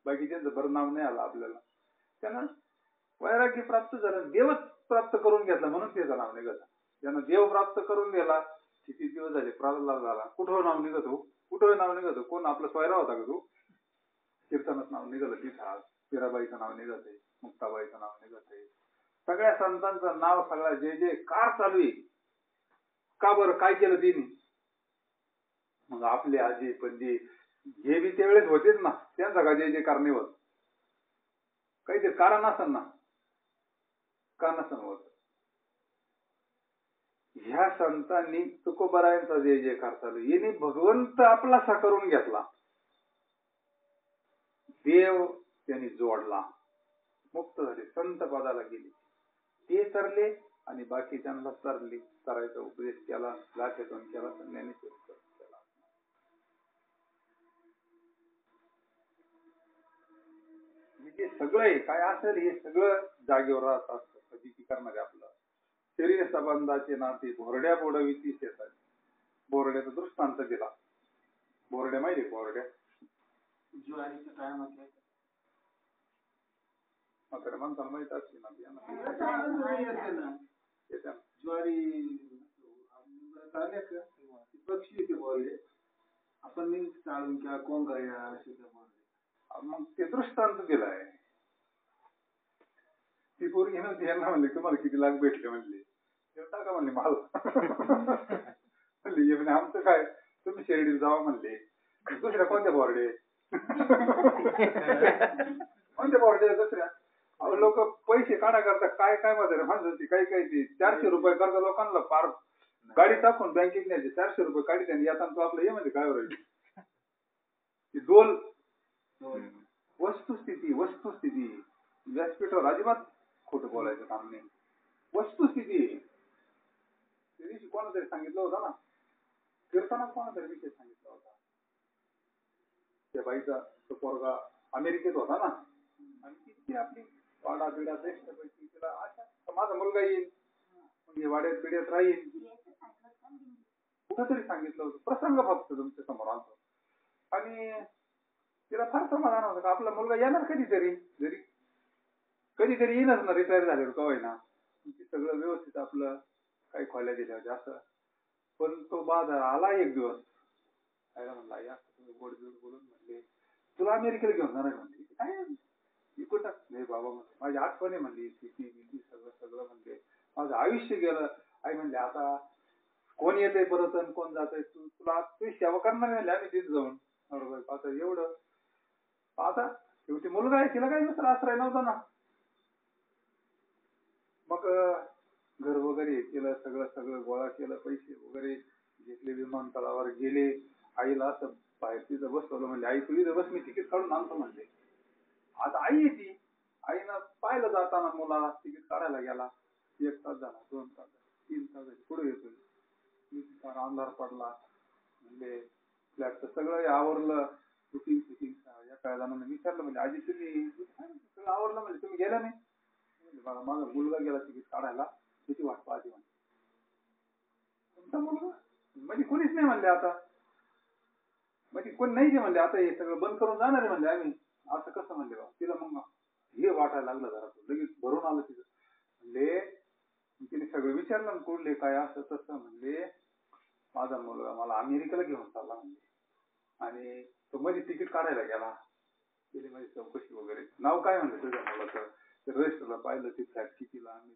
बाकी त्यांचं बरं नाव नाही आलं आपल्याला. त्यानं वैराग्य प्राप्त झालं, देवच प्राप्त करून घेतला म्हणून त्याचं नाव निघालं. त्यानं देव प्राप्त करून गेला. किती दिवस झाले प्रल्हाद झाला, कुठं नाव निघत हो, कुठं नाव निघत. कोण आपला स्वैरा होता का तो? कीर्तनात नाव निघालं तिथं. पिराबाईचं नाव निघत आहे, मुक्ताबाईचं नाव निघत आहे. सगळ्या संतांचं नाव, सगळ्या जे जे कार चालू आहे. का बरं? काय केलं तिने? मग आपले आजी पणजी हे बी त्यावेळेस होतेच ना, त्यांचा का जे जे कारणे होत काहीतरी कारण असेल ना, का नसन होत. ह्या संतांनी तुकोबरायांचा जे जे चालू, यांनी भगवंत आपलासा करून घेतला. देव त्यांनी जोडला, मुक्त झाले, संत पदाला गेले. ते तरले आणि बाकीच्यांना तरले करायचा उपदेश केला, लाखेतून केला, ज्ञानेश्वर केला. म्हणजे सगळं काय असेल हे सगळं जागेवर राहत असतं. कधी करणारे आपलं शरीर संबंधाचे नाते भोरड्या बोडवीती शेतात. बोरड्याचा दृष्टांत दिला. बोरड्या माहिती? बोरड्या ज्वारीच्या टायमात माणसाला माहित असते ना, ज्वारी पक्षी ते बोलले आपण मी चालून किंवा कोण करूया. मग ते दृष्टांत दिलाय. ती पोरगी नव्हती, यांना म्हणले तुम्हाला किती लाख भेटले म्हणले, टाका म्हणले मला. म्हणले आमचं काय, तुम्ही शेरडीला जावा म्हणले. दुसऱ्या कोणत्या बोर्डे? कोणत्या बोर्डे दुसऱ्या? लोक पैसे काढा करता काय काय मध्ये म्हणते, काही काही ती 400 रुपये करता लोकांना पार गाडी टाकून बँकेत न्यायचे. 400 रुपये काढी त्यांनी येताना तो आपलं हे म्हणजे काय राहील ती दोन वस्तुस्थिती. व्यासपीठावर अजिबात खोटं बोलायचं काम नाही. वस्तुस्थिती. त्या दिवशी कोणातरी सांगितलं होतं ना, कीर्तनात कोणातरी विषय सांगितला होता. त्या बाईचा तो पोरगा अमेरिकेत होता ना, आणि तिथे आपली वाडा बिडा पैकी तिला अशा माझा मुलगा येईल, म्हणजे वाड्यात बिड्यात राहील, कुठंतरी सांगितलं होतं. प्रसंग फक्त तुमच्या समोर आणतो. आणि तिला फार समाधान होतं का आपला मुलगा येणार कधीतरी, कधीतरी येईनच ना रिटायर झाल्यावर का होईना. सगळं व्यवस्थित आपलं काही खोल्या दिल्या होत्या असं. पण तो बाजार आला एक दिवस. आईला म्हणला या तुम्ही गोड बोलून म्हणले तुला अमेरिकेला घेऊन जाणार म्हणले. काय कुठं नाही बाबा म्हणले माझी आठवणी म्हणली शेती बिती सगळं सगळं म्हणले माझं आयुष्य गेलं. आई म्हणले आता कोण येतंय परत आणि कोण जातंय तुला तुझी सेवा करणार म्हणले आम्ही तिथे जाऊन. बरोबर आता एवढं आता शेवटी मुलगा आहे तिला काही दुसरा आश्रय नव्हता ना. मग घर वगैरे केलं सगळं सगळं गोळा केलं पैसे वगैरे घेतले विमानतळावर गेले. आईला असं बाहेर तिथं बसवलं म्हणजे आई तुझी बस मी तिकीट काढून आणतो म्हणले. आता आई येते आईनं पाहिलं जाताना मुलाला तिकीट काढायला गेला 1 तास झाला 2 तास झाले 3 तास झाले पुढे येतोय. अंधार पडला म्हणजे फ्लॅटचं सगळं आवरलं बुकिंग फिटिंग. एका जणांना विचारलं म्हणजे आजी तुम्ही सगळं आवरलं म्हणजे तुम्ही गेला नाही. माझा मुलगा गेला तिकीट काढायला किती वाटतं आधी म्हणजे तुमचा मुलगा म्हणजे कोणीच नाही म्हणले आता म्हणजे कोण नाही ते म्हणले आता हे सगळं बंद करून जाणार आहे म्हणले आम्ही असं कसं म्हणले बा. तिला मग हे वाटायला लागलं जरा लगेच भरून आलं तिथं म्हणले. तिने सगळं विचारलं कुठले काय असं तसं म्हणले माझा मुलगा मला अमेरिकेला घेऊन चालला म्हणले आणि तो मध्ये तिकीट काढायला गेला. तिने माझी चौकशी वगैरे नाव काय म्हणले तुझ्या मुलाचं रजिस्टरला पाहिलं ते फ्लॅट कितीला आम्ही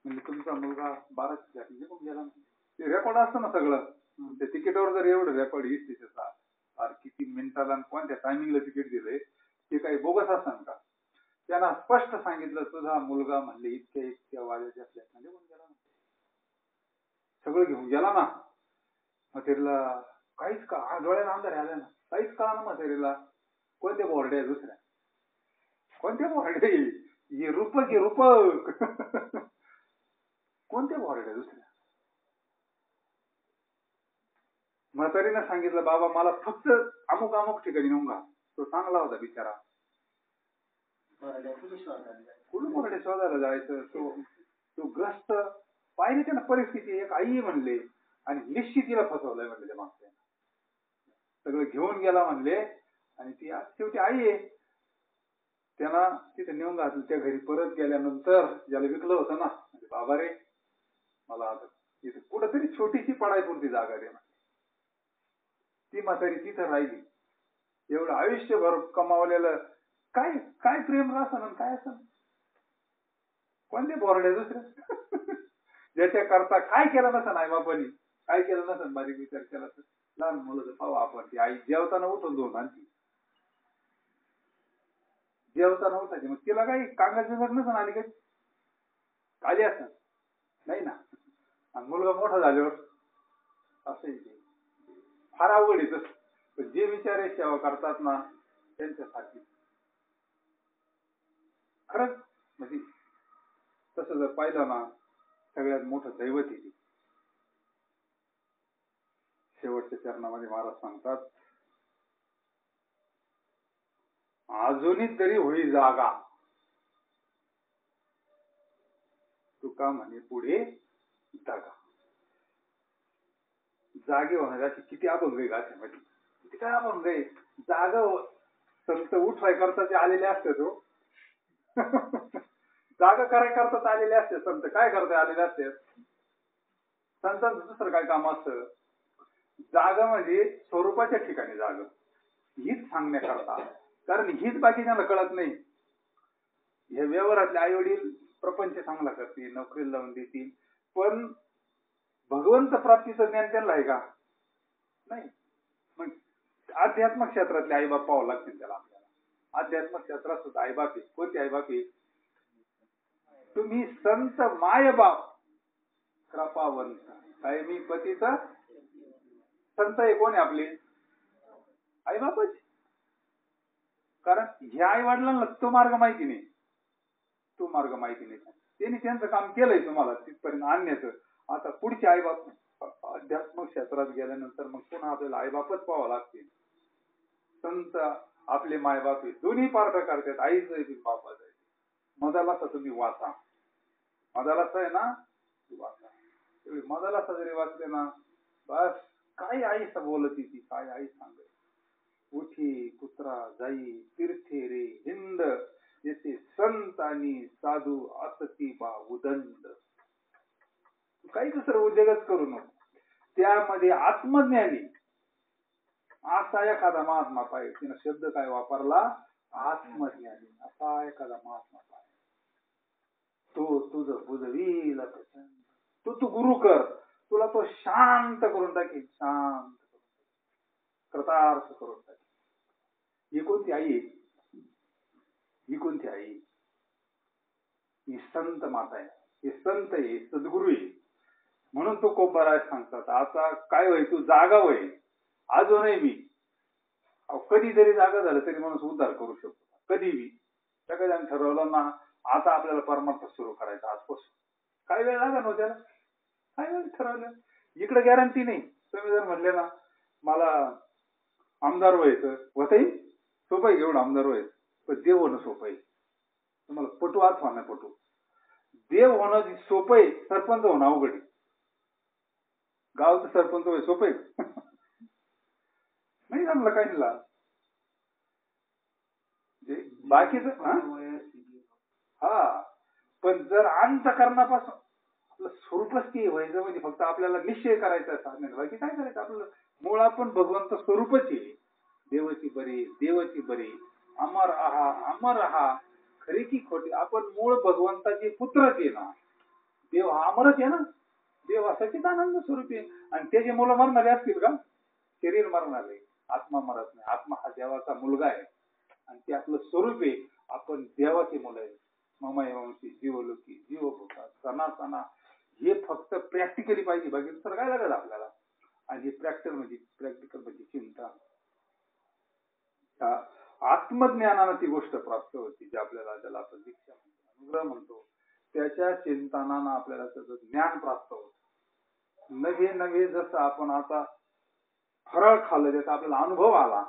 म्हणजे तुमचा मुलगा 12 फ्लॅट निघून गेला. ते रेकॉर्ड असतं ना सगळं त्या तिकीटवर जर एवढं रेकॉर्ड येईल त्याचा किती मिनिटाला कोणत्या टायमिंगला तिकीट दिलंय ते काही बोगस असतं का. त्यांना स्पष्ट सांगितलं तुझा मुलगा म्हणले इतक्या इतक्या वाजेच्या फ्लॅट निघून गेला सगळं घेऊन गेला ना. मटेरियलला काहीच का डोळ्याला अंधार आल्या ना काहीच कळा ना मटेरियलला. कोणत्या बोर्ड्या दुसऱ्या कोणत्या बोर्ड्या रूपक आहे रूपक कोणत्या बोर्ड्या दुसऱ्या. म्हातारीनं सांगितलं बाबा मला फक्त अमुक अमुक ठिकाणी नेऊन घाल. तो चांगला होता बिचारा कुठून बोर्डे शोधायला जायचं. तो ग्रस्त पाहिजे त्याला परिस्थिती एक आई म्हणले आणि निश्चित तिला फसवलंय म्हणले त्या मागच्या सगळं घेऊन गेला म्हणले आणि ती आज शेवटी आई आहे. त्यांना तिथे नेऊन घातलं. त्या घरी परत गेल्यानंतर ज्याला विकलं होतं ना म्हणजे बाबा रे मला आता इथे कुठंतरी छोटीशी पडायपुरती जागा रे ती म्हातारी तिथं राहिली. एवढं आयुष्यभर कमावलेलं काय काय प्रेम असं काय असं कोणते बोर्डे दुसरे ज्याच्या करता काय केलं नसेल आई बापानी काय केलं नसेल बारीक विचार केला तर लहान मुलं पाहू आपण ती आई जेवताना उठून दोन आणखी जेवताना उठायची मग तिला काही कांगाची जर नसेल आली काही आली असं नाही ना. आणि मुलगा मोठा झाल्यावर असं फार अवघड येत जे विचारे सेवा करतात ना त्यांच्यासाठी खरंच म्हणजे तसं जर पाहिलं ना सगळ्यात मोठं दैवत आहे. शेवटच्या चरणामध्ये महाराज सांगतात अजूनही तरी होई जागा तुका म्हणे पुढे जागा. जागे होण्यासाठी किती अभंग आहे गाथ्यामध्ये किती काय अभंग आहे. जागा संत उठवाय करता ते आलेले असते तो जागा कराय करतात आलेले असते संत काय करता आलेले असते. संतांचं दुसरं काय काम असतं. जागा म्हणजे स्वरूपाच्या ठिकाणी जागा हीच सांगण्याकरता कारण हीच बाकीच्यांना कळत नाही. हे व्यवहारातले आई वडील प्रपंच चांगला करतील नोकरीला लावून देतील पण भगवंत प्राप्तीचं ज्ञान त्यांना आहे का नाही. मग अध्यात्म क्षेत्रातले आई बाप पाहावं लागतील त्याला. आपल्याला अध्यात्म क्षेत्रात सुद्धा आई बाप आहे. कोणती आई बाप आहे तुम्ही संत माय बाप कृपावंत काय मी पतीचा संत आहे कोण आहे आपले आई बापच. कारण ह्या आई वडिलांना तो मार्ग माहिती नाही तो मार्ग माहिती नाही त्यांनी त्यांचं काम केलंय तुम्हाला तिथपर्यंत आणण्याचं. आता पुढचे आई बाप अध्यात्म क्षेत्रात गेल्यानंतर मग पुन्हा आपल्याला आई बापच पाहावं लागतील. संत आपले माय बाप दोन्ही पार्ट करतात आईचं आहे बापाचं आहे. मदालासा तुम्ही वाचा मदालासा आहे ना वाचा मदालासा जरी वाचले ना बस काय आई बोलत ती काय आई सांगत उठी कुत्रा जाई तीर्थे रे हिंद, येथे संत आणि साधू असती बा उदंड. काही दुसरं उद्योगच करू नको. त्यामध्ये आत्मज्ञानी असा एखादा महात्मा पाहिजे. तिने शब्द काय वापरला? आत्मज्ञानी. असा एखादा महात्मा पाहिजे. तो तुझं बुजवील प्रचंड. तू गुरु कर, तुला तो शांत करून टाकेल. शांत करून कृतार्थ करून टाकेल. ही कोणती आई? ही कोणती आई? ही संत माता आहे. हे संत आहे, सद्गुरु आहे. म्हणून तो कोपराय सांगतात, आता काय होय, तू जागा होय अजूनही मी. कधी जरी जागा झालं तरी माणूस उद्धार करू शकतो. कधी बी सगळ्यांनी ठरवलं ना, आता आपल्याला परमार्थ सुरू करायचा आजपासून. काय वेळ लागला नव्हत्या, काय वेळ ठरवलं. इकडे गॅरंटी नाही. तुम्ही जर म्हणले ना मला आमदार व्हायचं, होतही सोपं आहे. एवढं आमदार व्हायचं, पण देव होणं सोपं आहे. तुम्हाला पटू अथवा नाही पटू, देव होणं सोपं आहे, सरपंच होणं अवघड आहे. गावचं सरपंच होय सोपं आहे नाही जमलं काही नाही. बाकीच हा, पण जर अंतःकरणापासून आपलं स्वरूपच ते व्हायचं, म्हणजे फक्त आपल्याला निश्चय करायचा साधन, बाकी काय करायचं. आपलं मूळ आपण भगवंत स्वरूपच आहे. देवची बरी, देवची बरी, अमर आहा, अमर आहा, खरी की खोटी. आपण मूळ भगवंताचे पुत्रच आहे ना. देव हा अमरच आहे ना. देव हा सच्चिदानंद स्वरूप आहे. आणि त्याचे मुलं मरणारे असतील का? शरीर मरणार आहे, आत्मा मरत नाही. आत्मा हा देवाचा मुलगा आहे आणि ते आपलं स्वरूप आहे. आपण देवाचे मुलं आहे. ममयवंशी जीवलोकी जीव भूता सनातना. हे फक्त प्रॅक्टिकली पाहिजे, बाकी दुसरं काय लागत आपल्याला. आणि हे प्रॅक्टिकल म्हणजे चिंता. आत्मज्ञानानं ती गोष्ट प्राप्त होती, जी आपल्याला, ज्याला आपण दीक्षा म्हणतो, अनुग्रह म्हणतो. त्याच्या चिंतनानं आपल्याला त्याचं ज्ञान प्राप्त होतं. नवे नवे जसं आपण आता फराळ खाल्लं, त्याचा आपल्याला अनुभव आला,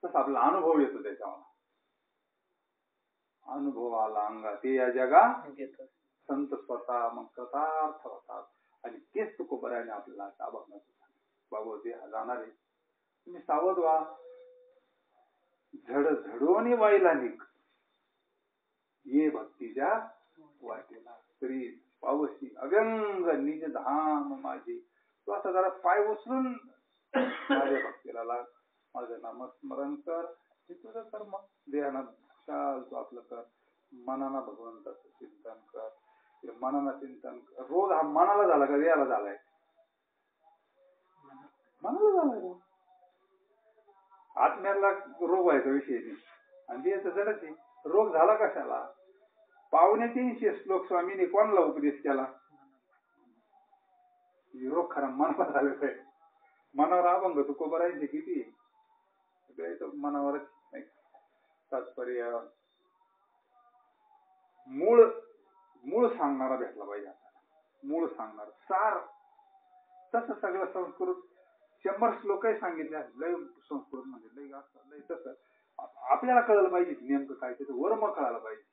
तसा आपल्याला अनुभव येतो. त्याच्यावर अनुभव आला अंगा ते या जगा संत स्वतः मग कृतार्थ होतात. आणि तेच तुकोबऱ्याने आपल्याला ताबा बाबा ते जाणार आहे. तुम्ही सावध व्हा. झड झडोनी वाईला निक ये भक्तीच्या वाटेला. तरी पावसी अव्यंग निज धाम माझे. तू आता जरा पाय उचलून माझ्या भक्तीला लाग, माझं नामस्मरण कर. हे तुझं कर्म. देहाना चाल तू आपलं कर. मनाला भगवंताचं चिंतन कर. मनाला चिंतन कर. रोग हा मनाला झाला का देहाला झालाय? मनाला झालाय. आत्म्याला रोग व्हायचा विषय नाही, आणि देहाचं जडच आहे. रोग झाला कशाला? 350 श्लोक स्वामीने कोणाला उपदेश केला? रोग खरा मनाला झालेला आहे. मनावर अभंग तुकोबरायचे किती मनावरच नाही. तात्पर्य मूळ सांगणारा भेटला पाहिजे आपल्याला. मूळ सांगणार सार. तसं सगळं संस्कृत 100 श्लोकही सांगितले, लय संस्कृत मध्ये लय असतात, लय तसं आपल्याला कळलं पाहिजे नेमकं काय. त्याचं वर्म कळायला पाहिजे.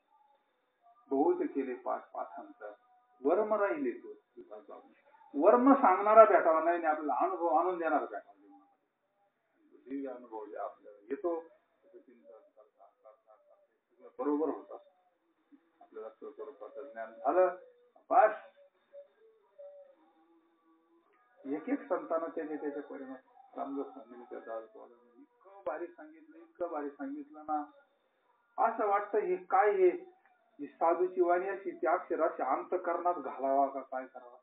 बहुत केले पाठांतर, वर्म राहिले तो. वर्म सांगणारा भेटावा नाही, आपल्याला अनुभव आणून देणारा भेटावा. दिव्य अनुभव जे आपल्याला येतो, बरोबर होत. आपल्याला स्वरूपाचं ज्ञान झालं बस. एक एक संतांना त्याच्या परिणाम रामदास स्वामींनी इतकं भारी सांगितलं, इतकं भारी सांगितलं ना, असं वाटतं हे काय हे साधूची वाणी अशी ती अक्षराशी अंतःकरणात घालावा का काय करावा.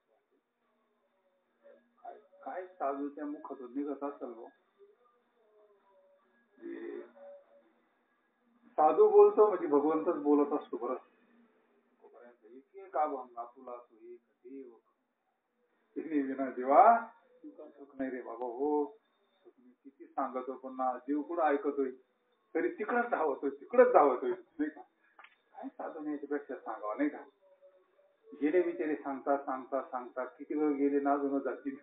काय साधूच्या मुखातून निघत असेल. साधू बोलतो म्हणजे भगवंतच बोलत असतो. बरं, एक एक अभंग तुला तू एक देव विना देवा सुख नाही रे बाबा. हो, किती सांगतो पण ना जीव कुठं ऐकतोय, तरी तिकडच धावतोय नाही का. काय साधून याच्यापेक्षा सांगावा नाही का. गेले बिचारे सांगतात किती वेळ गेले ना, अजून जातील.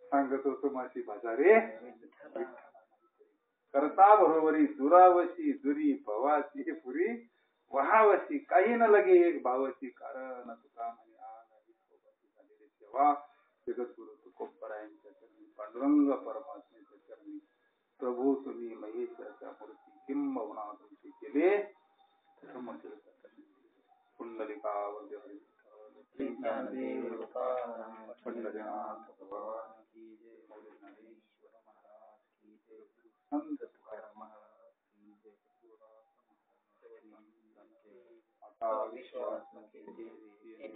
सांगतो तुम्हाची भाजारे करता बरोबरी दुरावशी दुरी भवाची पुरी वहावशी काही न लगे एक भावची. कारण तुका म्हणे झालेले सेवा जगद्गुरु तुकोबरायांच्या चरणी, पांडुरंग परमात्म्याच्या चरणी प्रभू तुम्ही महेश्वराच्या मूर्ती किंबहुना तुमचे केले पुंडलिकावरती
ज्ञानदेव
पंढरीनाथ भगवान की जय. ज्ञानेश्वर महाराज की जय. संत तुकाराम महाराज की जय. आता विश्वास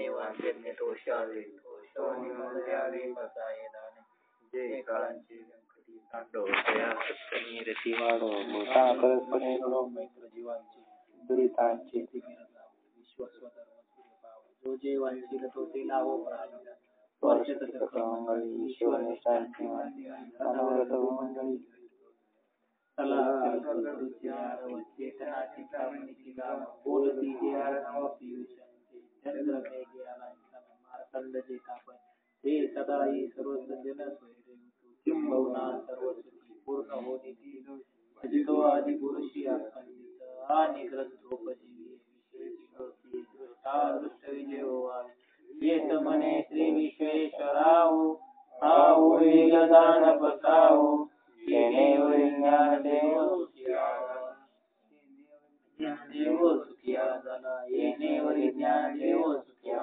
वाक्यज्ञ दोषावे दोषावे बसाये दाने जे काळांचे व्यंकटी तांडव दया सत्य वाढो मोठा परस्परे रोग मैत्र जीवांचे दुरितांचे विश्वस्वधर्म जो जे वांछील तो ते लावो वर्ष मंगळी ईश्वर शांती अनवरत मंडळी चेतनाची कामनीची गाव बोलती जे नाव पियुषांचे चंद्र मेघे अलांछन मार्तंड जे तापन ते सदाई सर्व सज्जन स्वैरे किंबहुना सर्व सुखी पूर्ण होती भजितो आदि पुरुषी अखंडित आणि ग्रंथोपजीवी विशेषी दृष्टा दृष्ट विजय व्हावे येत मने श्री विश्वेश्वराव आहो वेल दान बसावो येणे ज्ञान देव सुखिया झाला येणे ज्ञान देव सुखिया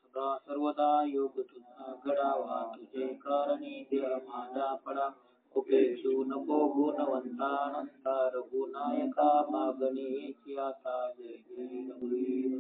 सदा सर्वदा योग तुझा घडावा तुझे कारणी देह माझा पडा उपेक्षू नको गुणवंतानंता रघुनायका मागणी आता जय जय रघुवीर